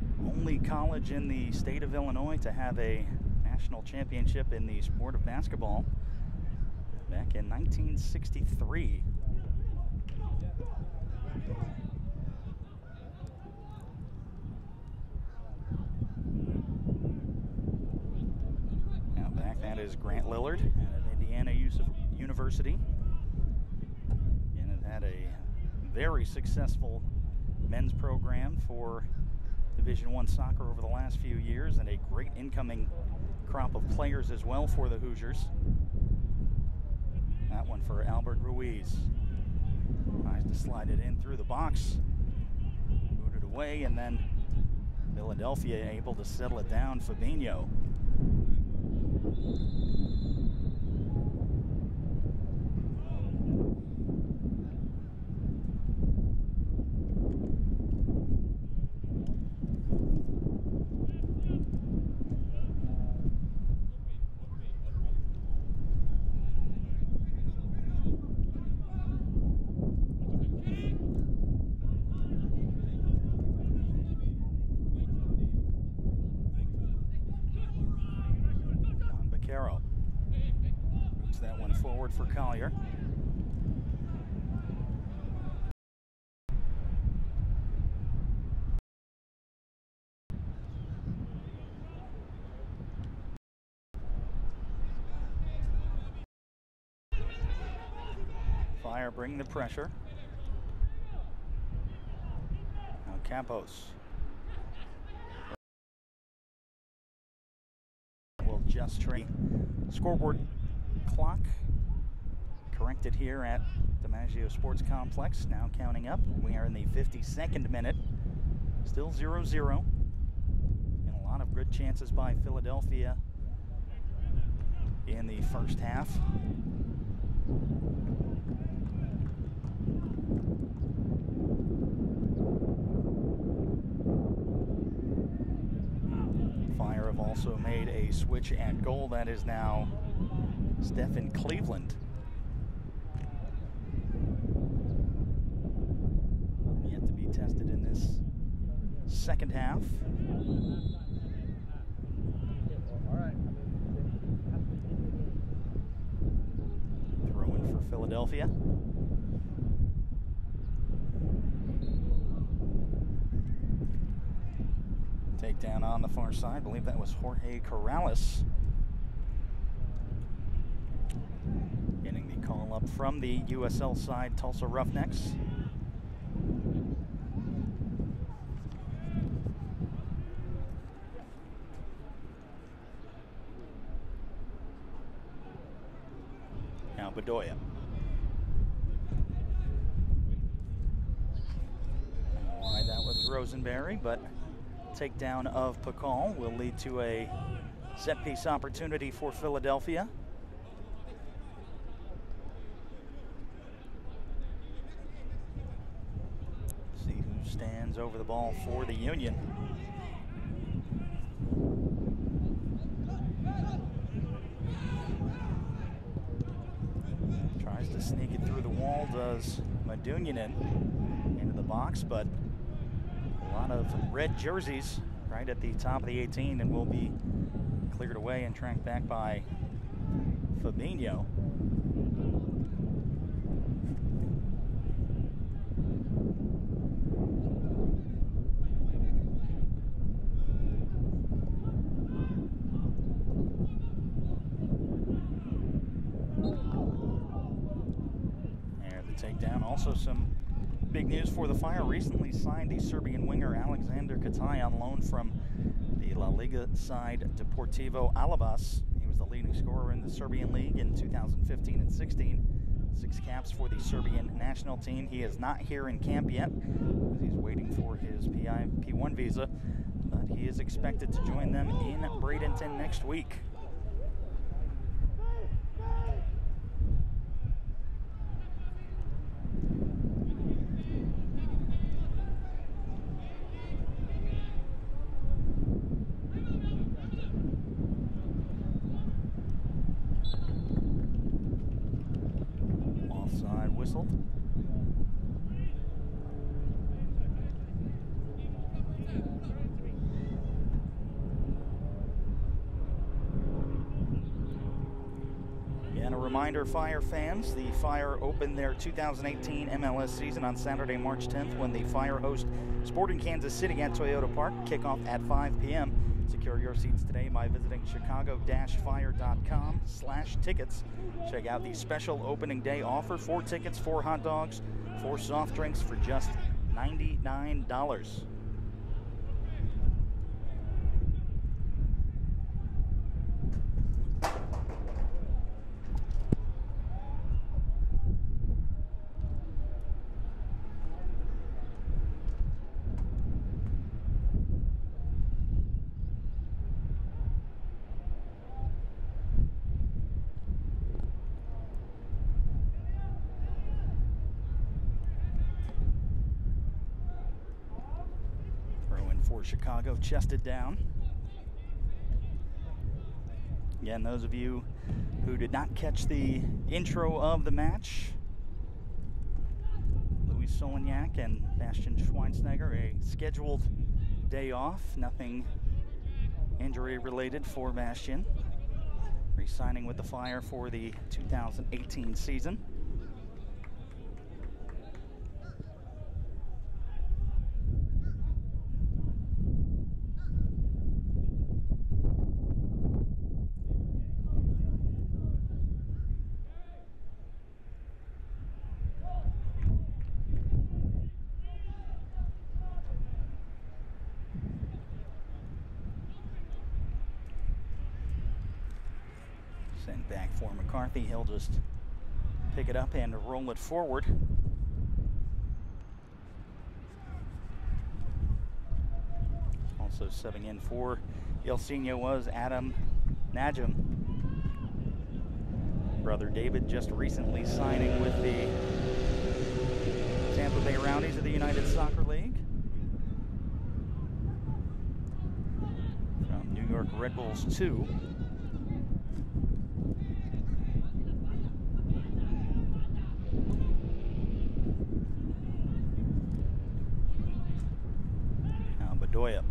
[SPEAKER 1] It's the only college in the state of Illinois to have a national championship in the sport of basketball back in 1963. Now back, that is Grant Lillard out of Indiana University. And it had a very successful men's program for Division I soccer over the last few years, and a great incoming crop of players as well for the Hoosiers. That one for Albert Ruiz. Tries to slide it in through the box. Booted away, and then Philadelphia able to settle it down. Fabinho. Moves that one forward for Collier. Fire bring the pressure. Now Campos. Will just trade. Scoreboard clock corrected here at DiMaggio Sports Complex. Now counting up. We are in the 52nd minute. Still 0-0. And a lot of good chances by Philadelphia in the first half. Fire have also made a switch at goal. That is now Stephen Cleveland. Yet to be tested in this second half. Throw in for Philadelphia. Takedown on the far side. I believe that was Jorge Corrales. Getting the call up from the USL side, Tulsa Roughnecks. Now Bedoya. Wide that was Rosenberry, but takedown of Pakal will lead to a set-piece opportunity for Philadelphia. See who stands over the ball for the Union. Tries to sneak it through the wall, does Madunyanin into the box, but a lot of red jerseys right at the top of the 18 and will be cleared away and tracked back by Fabinho. And the takedown. Also some big news for the Fire. Recently signed the Serbian winger Alexander Kataj on loan from the La Liga side Deportivo Alabas. He was the leading scorer in the Serbian league in 2015 and 16. 6 caps for the Serbian national team. He is not here in camp yet as he's waiting for his P1 visa, but he is expected to join them in Bradenton next week. reminder, Fire fans, the Fire opened their 2018 MLS season on Saturday, March 10th when the Fire host Sporting Kansas City at Toyota Park. Kickoff at 5 p.m. Secure your seats today by visiting chicago-fire.com/tickets. Check out the special opening day offer: 4 tickets, 4 hot dogs, 4 soft drinks for just $99. For Chicago, chested down. Again, those of you who did not catch the intro of the match, Louis Solignac and Bastian Schweinsteiger, a scheduled day off, nothing injury related for Bastian, re-signing with the Fire for the 2018 season. Sent back for McCarthy. He'll just pick it up and roll it forward. Also subbing in for Yeltsinio was Adam Najam. Brother David just recently signing with the Tampa Bay Rowdies of the United Soccer League. From New York Red Bulls 2. Bedoya.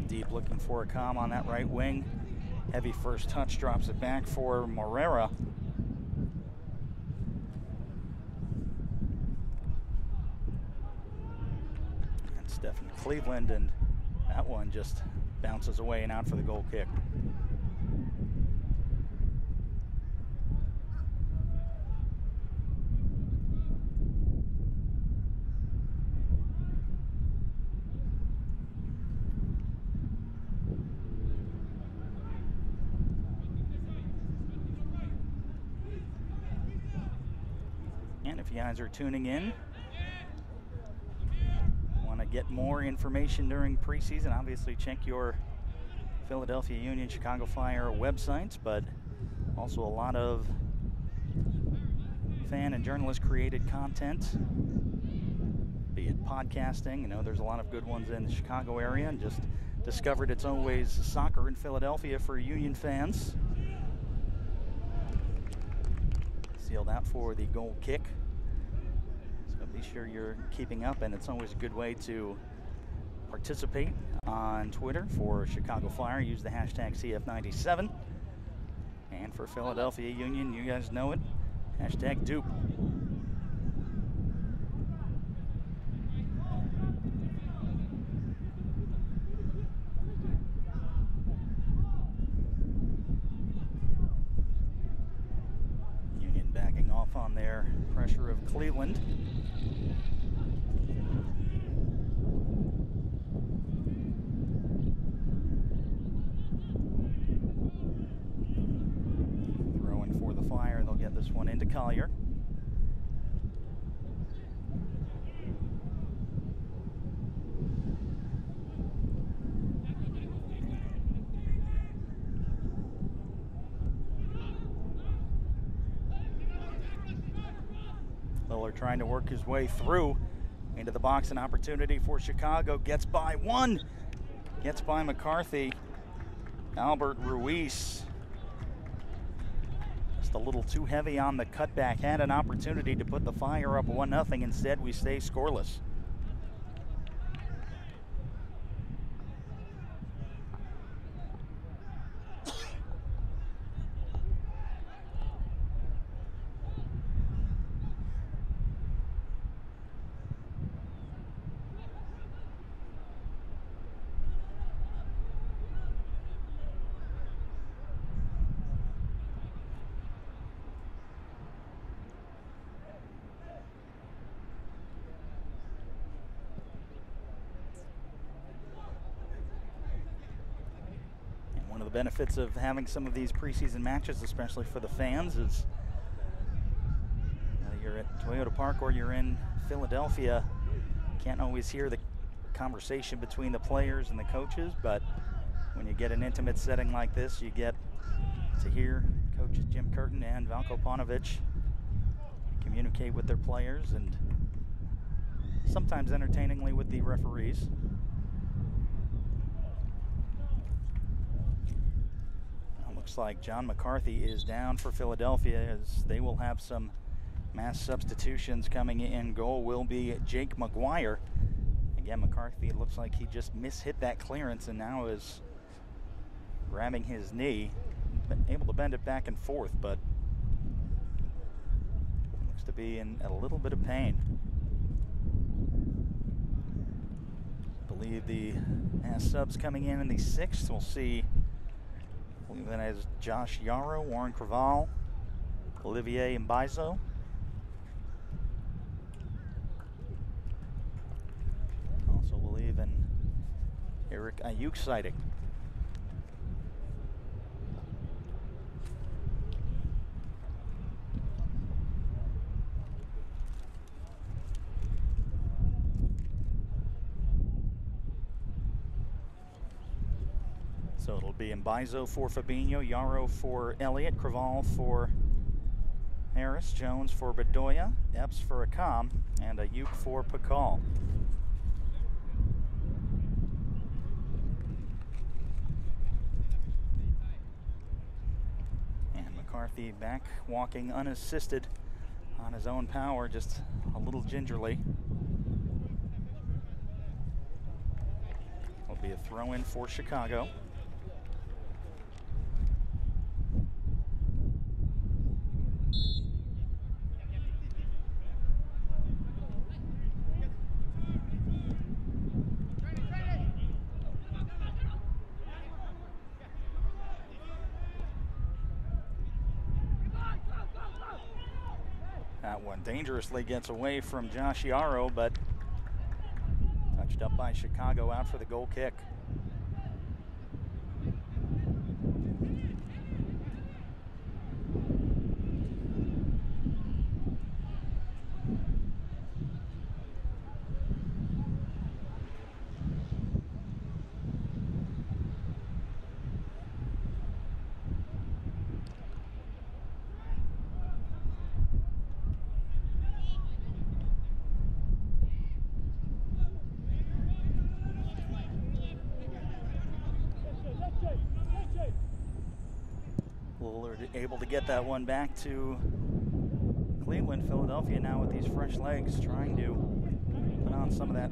[SPEAKER 1] Deep looking for a calm on that right wing. Heavy first touch, drops it back for Morera. And Stephen Cleveland, and that one just bounces away and out for the goal kick. And if you guys are tuning in, want to get more information during preseason, obviously check your Philadelphia Union Chicago Fire websites, but also a lot of fan and journalist created content, be it podcasting. You know, there's a lot of good ones in the Chicago area, and just discovered it's always soccer in Philadelphia for Union fans. Sealed out for the goal kick. So be sure you're keeping up, and it's always a good way to participate on Twitter. For Chicago Fire, use the hashtag CF97. And for Philadelphia Union, you guys know it, hashtag Dupe. Union backing off on their pressure of Cleveland. Throwing for the Fire, they'll get this one into Collier. Lillard trying to work his way through into the box. An opportunity for Chicago. Gets by one. Gets by McCarthy. Albert Ruiz. Just a little too heavy on the cutback. Had an opportunity to put the Fire up 1-0. Instead, we stay scoreless. benefits of having some of these preseason matches, especially for the fans, is whether you're at Toyota Park or you're in Philadelphia, you can't always hear the conversation between the players and the coaches, but when you get an intimate setting like this, you get to hear coaches Jim Curtin and Valko Paunovic communicate with their players, and sometimes entertainingly with the referees. Looks like John McCarthy is down for Philadelphia, as they will have some mass substitutions coming in. Goal will be Jake McGuire. Again, McCarthy, it looks like he just mishit that clearance and now is grabbing his knee, able to bend it back and forth, but looks to be in a little bit of pain. I believe the mass subs coming in the 6th. We'll see. Then as Josh Yarrow, Warren Craval, Olivier Mbaizo. Also believe in Eric Ayuk sighting. So it'll be Mbaizo for Fabinho, Yarrow for Elliott, Craval for Harris, Jones for Bedoya, Epps for Akam, and Ayuk for Pakal. And McCarthy back walking unassisted on his own power, just a little gingerly. Will be a throw-in for Chicago. That one dangerously gets away from Josh Yarrow, but touched up by Chicago, out for the goal kick. Able to get that one back to Cleveland. Philadelphia now with these fresh legs, trying to put on some of that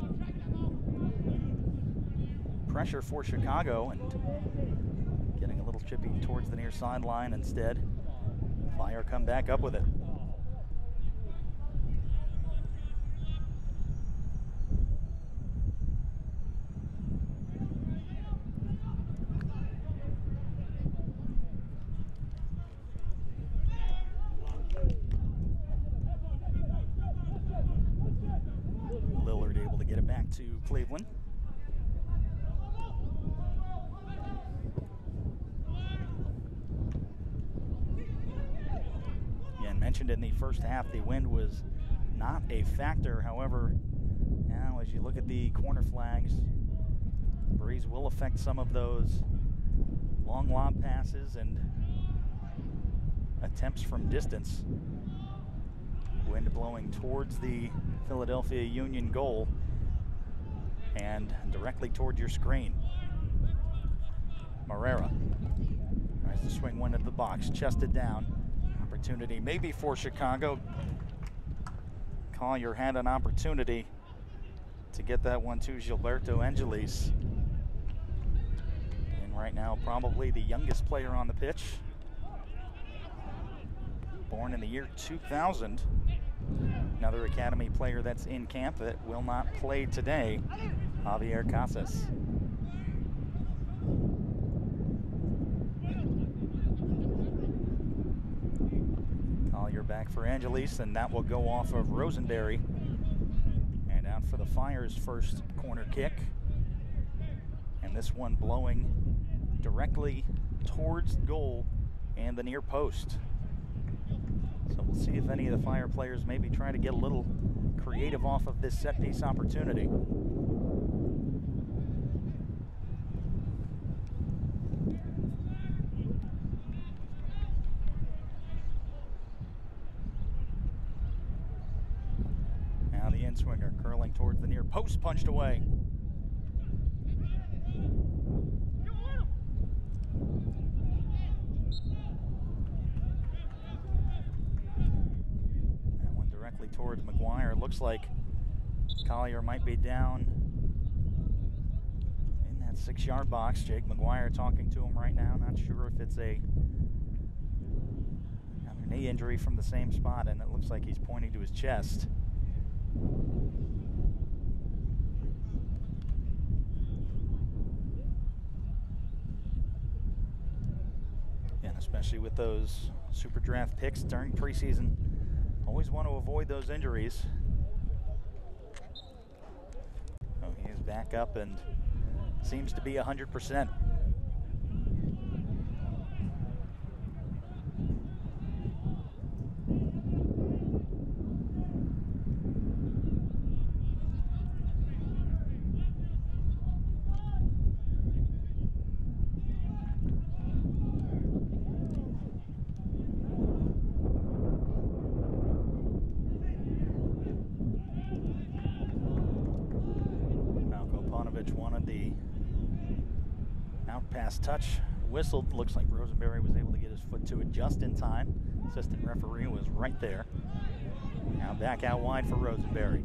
[SPEAKER 1] pressure for Chicago and getting a little chippy towards the near sideline instead. Fire come back up with it. To Cleveland. Again, mentioned in the first half, the wind was not a factor. However, now as you look at the corner flags, the breeze will affect some of those long lob passes and attempts from distance. Wind blowing towards the Philadelphia Union goal and directly toward your screen. Marrera tries to swing one into the box, chested down. Opportunity maybe for Chicago. Collier had an opportunity to get that one to Gilberto Angelis. And right now, probably the youngest player on the pitch. Born in the year 2000. Another academy player that's in camp that will not play today, Javier Casas. Collier back for Angelis, and that will go off of Rosenberry. And out for the Fire's first corner kick. And this one blowing directly towards goal and the near post. So we'll see if any of the Fire players maybe try to get a little creative off of this set piece opportunity. Now the in-swinger curling towards the near post, punched away. Towards McGuire. Looks like Collier might be down in that 6-yard box. Jake McGuire talking to him right now. Not sure if it's another knee injury from the same spot, and it looks like he's pointing to his chest. And especially with those super draft picks during preseason, always want to avoid those injuries. Oh, he is back up and seems to be 100%. Wanted the out pass touch whistled. Looks like Rosenberry was able to get his foot to it just in time. Assistant referee was right there. Now back out wide for Rosenberry.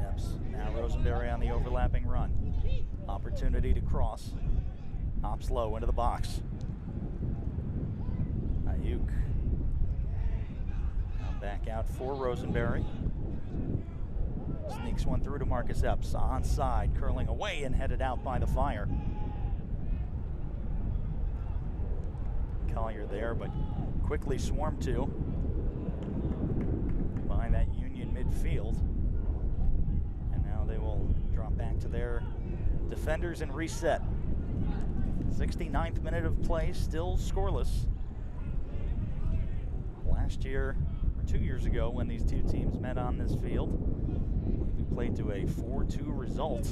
[SPEAKER 1] Epps. Now Rosenberry on the overlapping run. Opportunity to cross. Hops low into the box. Ayuk. Back out for Rosenberry. Sneaks one through to Marcus Epps. Onside, curling away and headed out by the Fire. Collier there, but quickly swarmed to by that Union midfield. And now they will drop back to their defenders and reset. 69th minute of play, still scoreless. Last year, 2 years ago, when these two teams met on this field, we played to a 4-2 result.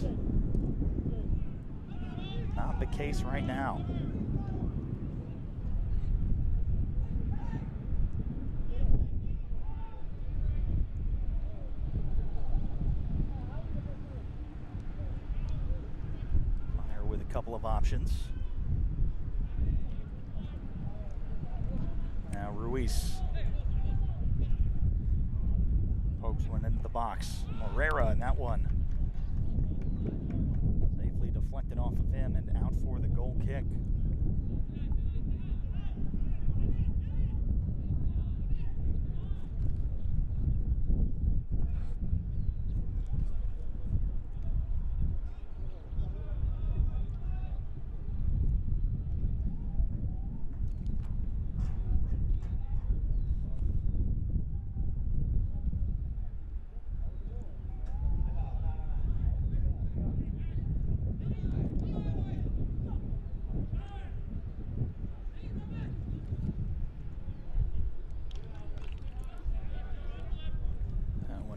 [SPEAKER 1] Not the case right now. Fire with a couple of options. Now Ruiz. Pokes one into the box. Morera in that one. Safely deflected off of him and out for the goal kick.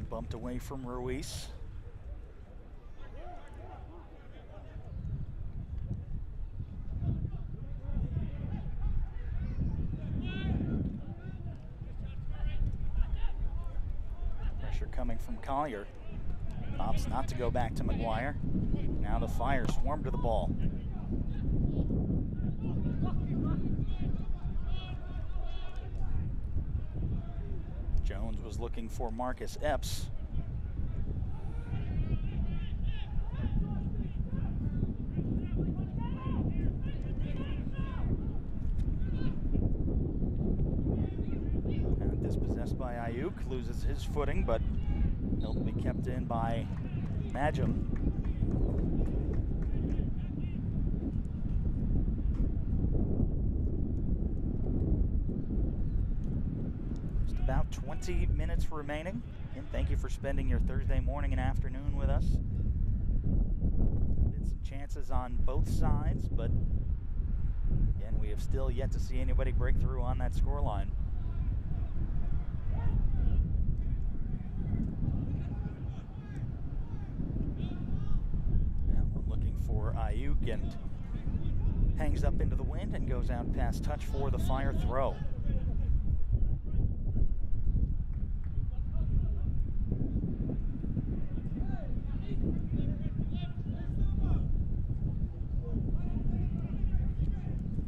[SPEAKER 1] Bumped away from Ruiz. Pressure coming from Collier. Opts not to go back to McGuire. Now the Fire swarm to the ball. Jones was looking for Marcus Epps. And dispossessed by Ayuk, loses his footing, but he'll be kept in by Majum. About 20 minutes remaining. And thank you for spending your Thursday morning and afternoon with us. Been some chances on both sides, but again, we have still yet to see anybody break through on that scoreline. Now we're looking for Ayuk, and hangs up into the wind and goes out past touch for the Fire throw.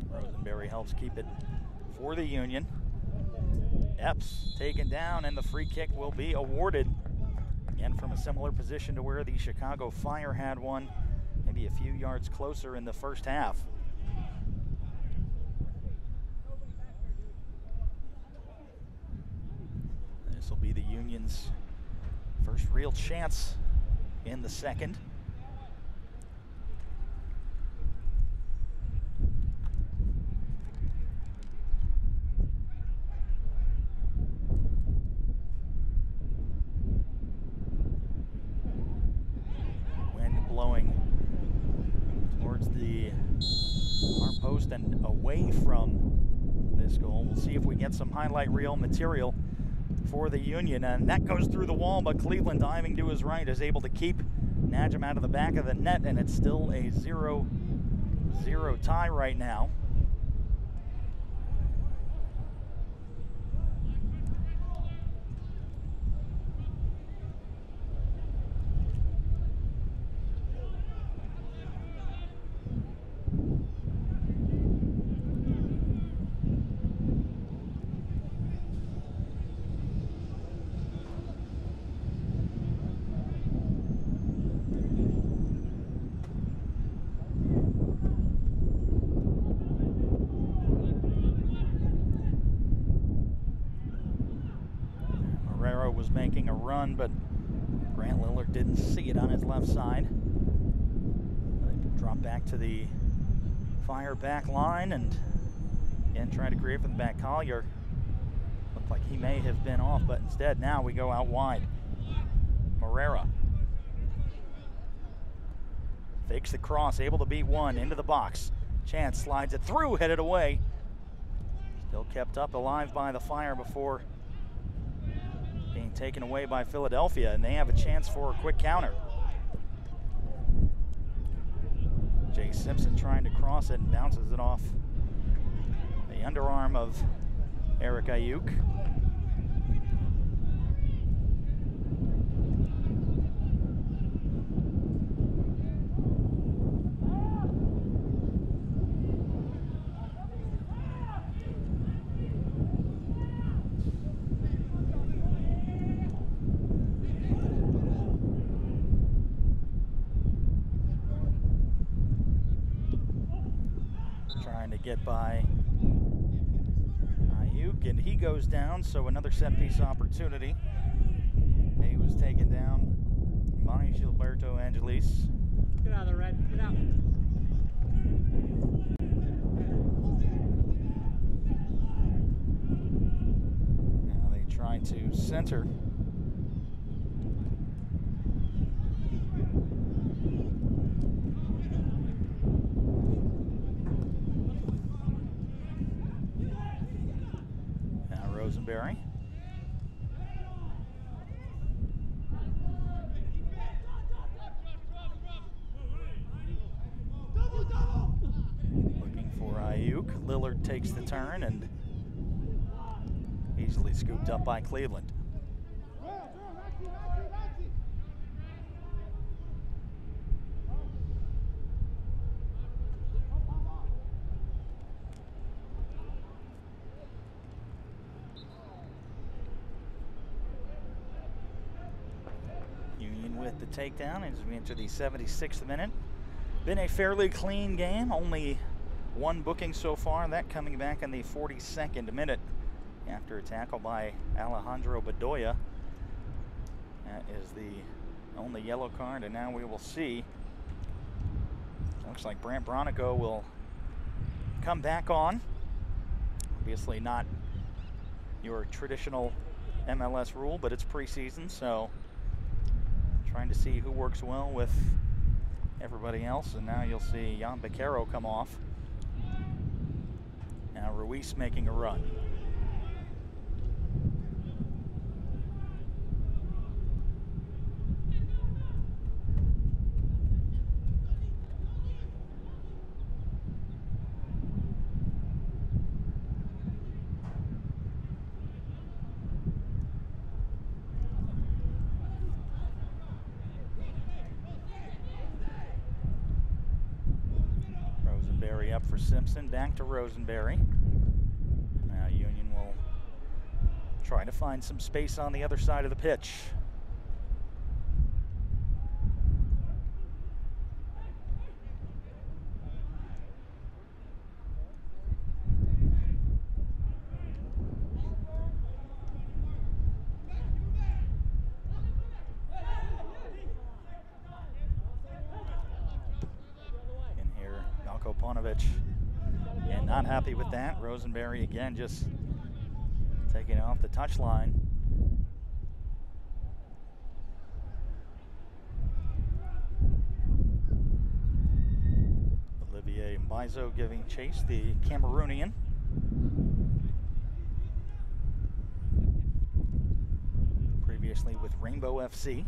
[SPEAKER 1] Rosenberry helps keep it for the Union. Epps taken down, and the free kick will be awarded. Again, from a similar position to where the Chicago Fire had one, maybe a few yards closer in the first half. This will be the Union's first real chance in the second. Wind blowing towards the far post and away from this goal. We'll see if we get some highlight reel material for the Union, and that goes through the wall, but Cleveland, diving to his right, is able to keep Najim out of the back of the net, and it's still a 0-0 tie right now. Was making a run, but Grant Lillard didn't see it on his left side. They drop back to the Fire back line and again try to create from the back. Collier looked like he may have been off, but instead now we go out wide. Morera fakes the cross, able to beat one into the box. Chance slides it through, headed away. Still kept up alive by the Fire before being taken away by Philadelphia, and they have a chance for a quick counter. Jay Simpson trying to cross it and bounces it off the underarm of Eric Ayuk. Get by Ayuk, and he goes down, so another set-piece opportunity. He was taken down by Gilberto Angelis.
[SPEAKER 2] Get out of there, Red. Get out.
[SPEAKER 1] Now they try to center. Rosenberry. Looking for Ayuk. Lillard takes the turn and easily scooped up by Cleveland. With the takedown as we enter the 76th minute. Been a fairly clean game, only one booking so far, that coming back in the 42nd minute after a tackle by Alejandro Bedoya. That is the only yellow card, and now we will see. Looks like Brant Bronico will come back on. Obviously not your traditional MLS rule, but it's preseason, so trying to see who works well with everybody else. And now you'll see Jan Beccaro come off. Now Ruiz making a run. Up for Simpson, back to Rosenberry. Now Union will try to find some space on the other side of the pitch. And not happy with that. Rosenberry again just taking it off the touchline. Olivier Mbaizo giving chase, the Cameroonian. Previously with Rainbow FC.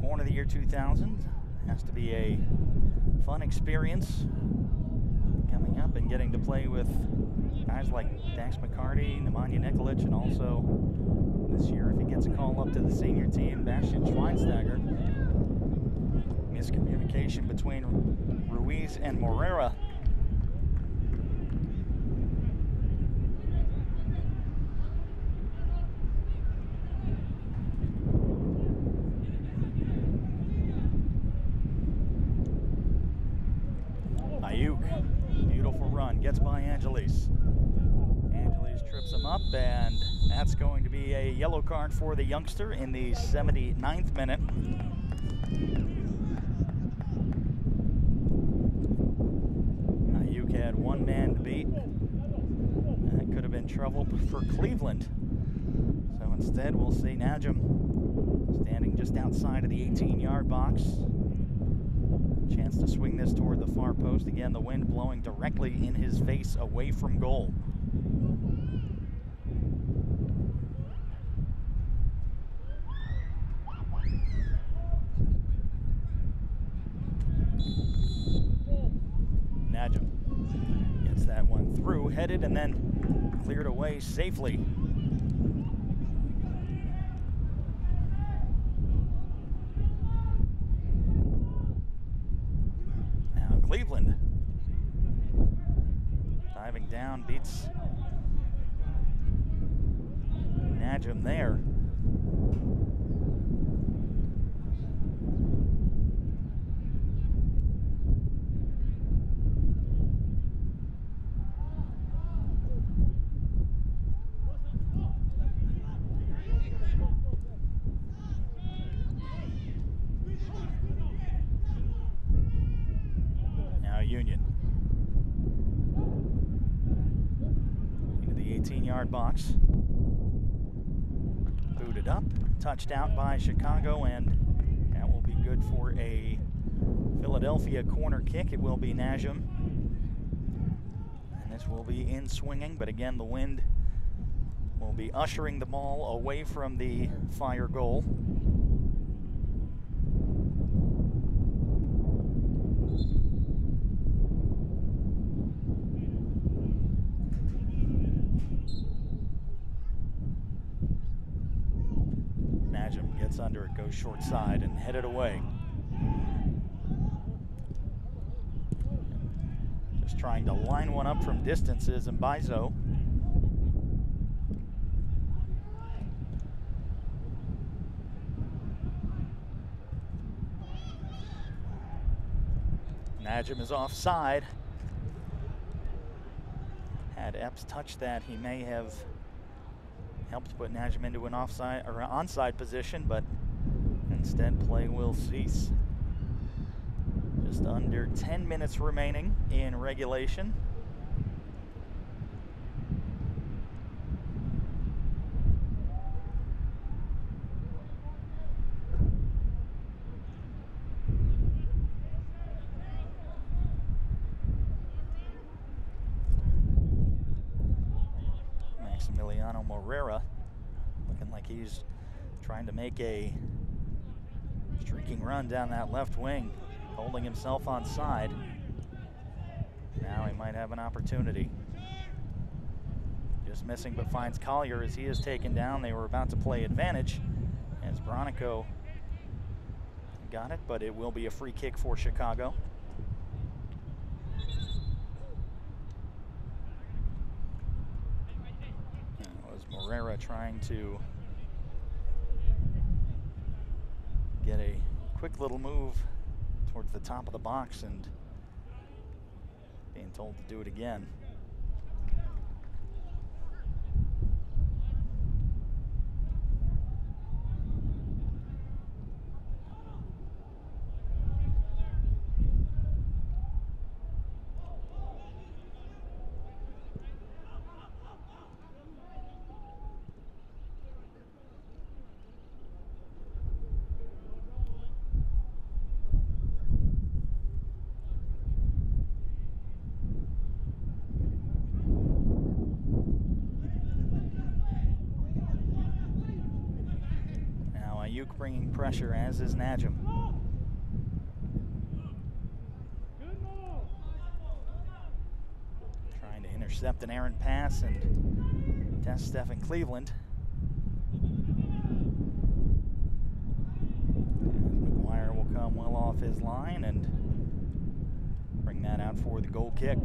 [SPEAKER 1] Born of the year 2000. Has to be a fun experience coming up and getting to play with guys like Dax McCarty, Nemanja Nikolic, and also this year, if he gets a call up to the senior team, Bastian Schweinsteiger. Miscommunication between Ruiz and Moreira. Beautiful run, gets by Angelis. Angelis trips him up, and that's going to be a yellow card for the youngster in the 79th minute. Ayuk had one man to beat. That could have been trouble for Cleveland. So instead, we'll see Najum standing just outside of the 18-yard box. Chance to swing this toward the far post. Again, the wind blowing directly in his face away from goal. Najum gets that one through, headed, and then cleared away safely. Cleveland diving down, beats Najum there. Union into the 18-yard box, booted up, touched out by Chicago, and that will be good for a Philadelphia corner kick. It will be Najum, and this will be in swinging, but again the wind will be ushering the ball away from the Fire goal. Gets under it, goes short side, and headed away. Just trying to line one up from distances, and Mbaizo. Najum is offside. Had Epps touched that, he may have helped put Najim into an offside or onside position, but instead play will cease. Just under 10 minutes remaining in regulation. Morera looking like he's trying to make a streaking run down that left wing, holding himself on side. Now he might have an opportunity. Just missing, but finds Collier as he is taken down. They were about to play advantage as Bronico got it, but it will be a free kick for Chicago. Morera trying to get a quick little move towards the top of the box and being told to do it again. Bringing pressure, as is Najim. Trying to intercept an errant pass and test Stephen Cleveland. And McGuire will come well off his line and bring that out for the goal kick.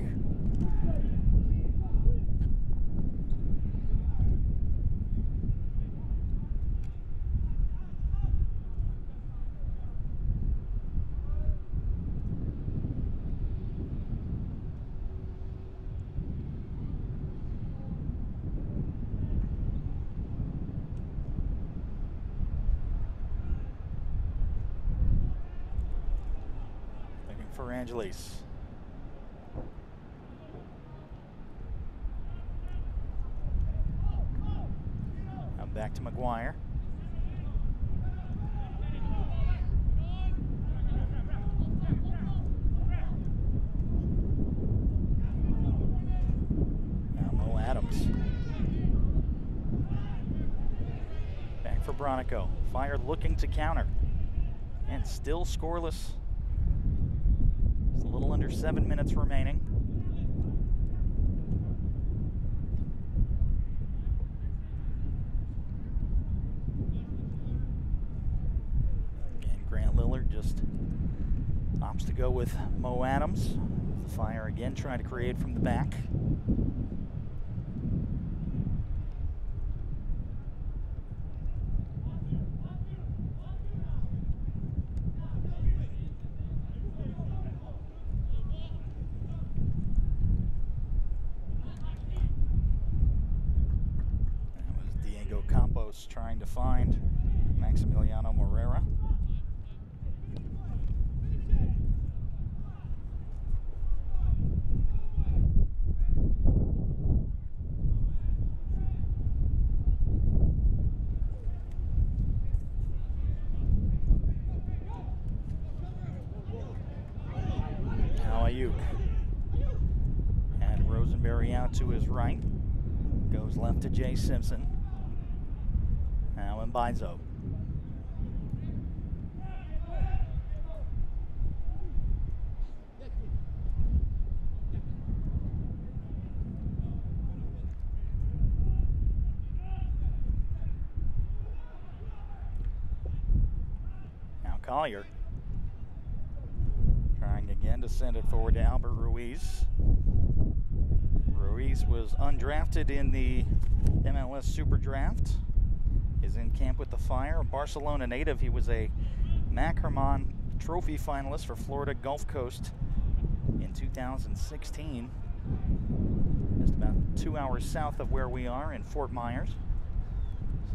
[SPEAKER 1] Angeles. Now back to McGuire. Now Mo Adams. Back for Bronico. Fire looking to counter. And still scoreless. A little under 7 minutes remaining. And Grant Lillard just opts to go with Mo Adams. The Fire again trying to create from the back. Trying to find Maximiliano Morera. Now Ayuk. And Rosenberry out to his right. Goes left to Jay Simpson. Now in Bizo. Now Collier. Trying again to send it forward to Albert Ruiz. Ruiz was undrafted in the MLS Super Draft. Is in camp with the Fire, a Barcelona native. He was a Mackerman Trophy finalist for Florida Gulf Coast in 2016. Just about 2 hours south of where we are in Fort Myers.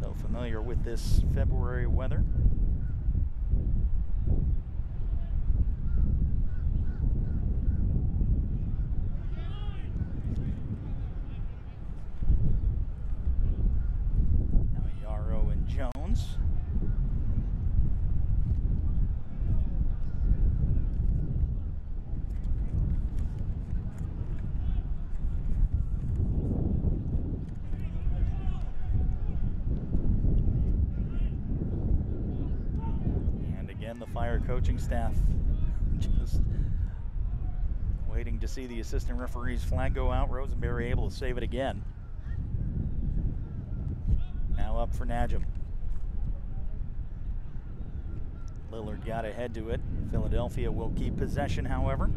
[SPEAKER 1] So familiar with this February weather. Jones. And again, the Fire coaching staff just waiting to see the assistant referee's flag go out. Rosenberry able to save it again. Now up for Najum. Lillard got ahead to it. Philadelphia will keep possession, however.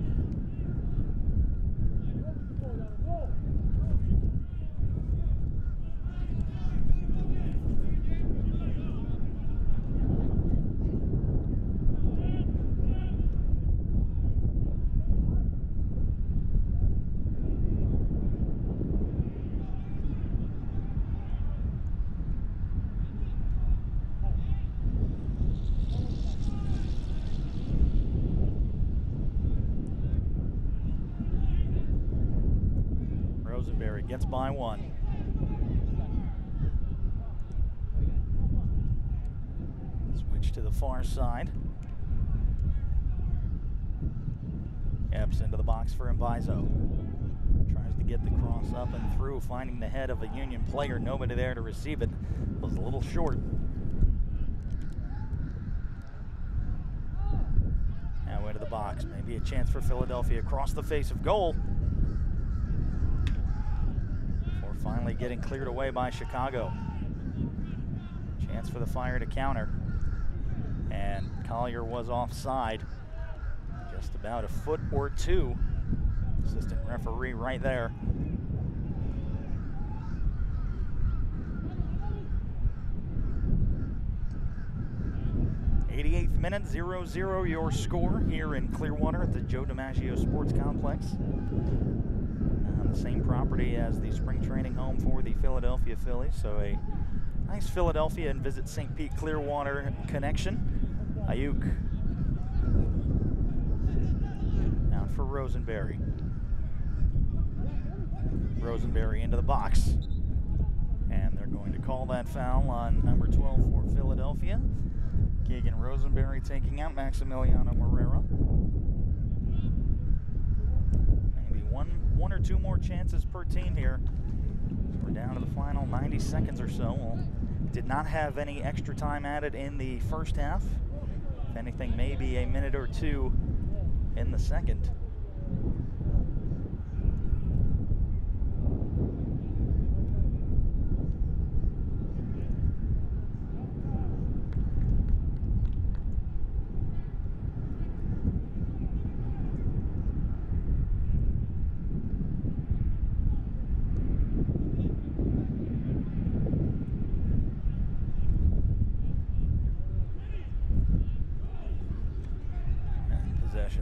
[SPEAKER 1] Rosenberry gets by one. Switch to the far side. Epps into the box for Mbaizo. Tries to get the cross up and through, finding the head of a Union player. Nobody there to receive it. Was a little short. Now into the box. Maybe a chance for Philadelphia across the face of goal. Finally getting cleared away by Chicago. Chance for the Fire to counter. And Collier was offside. Just about a foot or two. Assistant referee right there. 88th minute, 0-0 your score here in Clearwater at the Joe DiMaggio Sports Complex. On the same property as the spring training home for the Philadelphia Phillies. So a nice Philadelphia and Visit St. Pete Clearwater connection. Ayuk out for Rosenberry. Rosenberry into the box. And they're going to call that foul on number 12 for Philadelphia. Keegan Rosenberry taking out Maximiliano Morera. Maybe one or two more chances per team here. We're down to the final 90 seconds or so. Well, did not have any extra time added in the first half. If anything, maybe a minute or two in the second.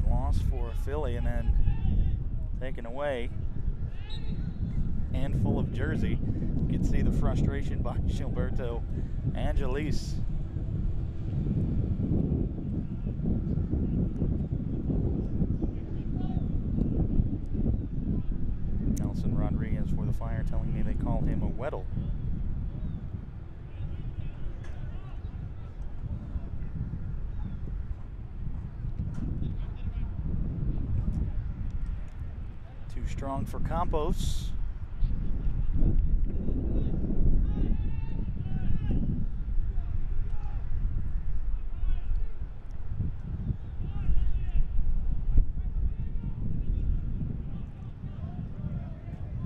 [SPEAKER 1] Loss for Philly, and then taken away. Handful of jersey. You can see the frustration by Gilberto Angelis. Nelson Rodriguez for the Fire telling me they call him a Weddle. Strong for Campos.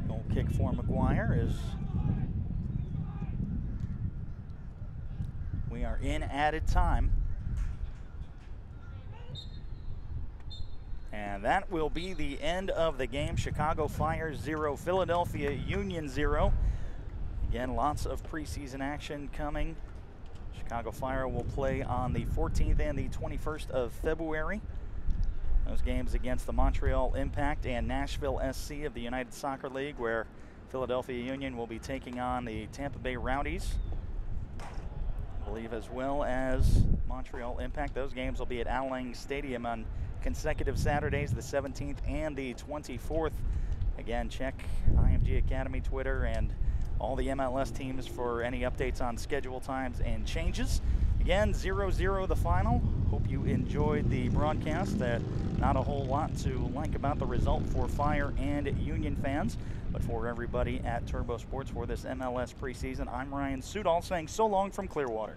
[SPEAKER 1] Goal kick for McGuire is we are in added time. And that will be the end of the game. Chicago Fire 0, Philadelphia Union 0. Again, lots of preseason action coming. Chicago Fire will play on the 14th and the 21st of February. Those games against the Montreal Impact and Nashville SC of the United Soccer League, where Philadelphia Union will be taking on the Tampa Bay Rowdies, I believe, as well as Montreal Impact. Those games will be at Al Lang Stadium on consecutive Saturdays, the 17th and the 24th. Again, check IMG Academy Twitter and all the MLS teams for any updates on schedule times and changes. Again, 0-0 the final. Hope you enjoyed the broadcast. Not a whole lot to like about the result for Fire and Union fans, but for everybody at Turbo Sports for this MLS preseason, I'm Ryan Sudol saying so long from Clearwater.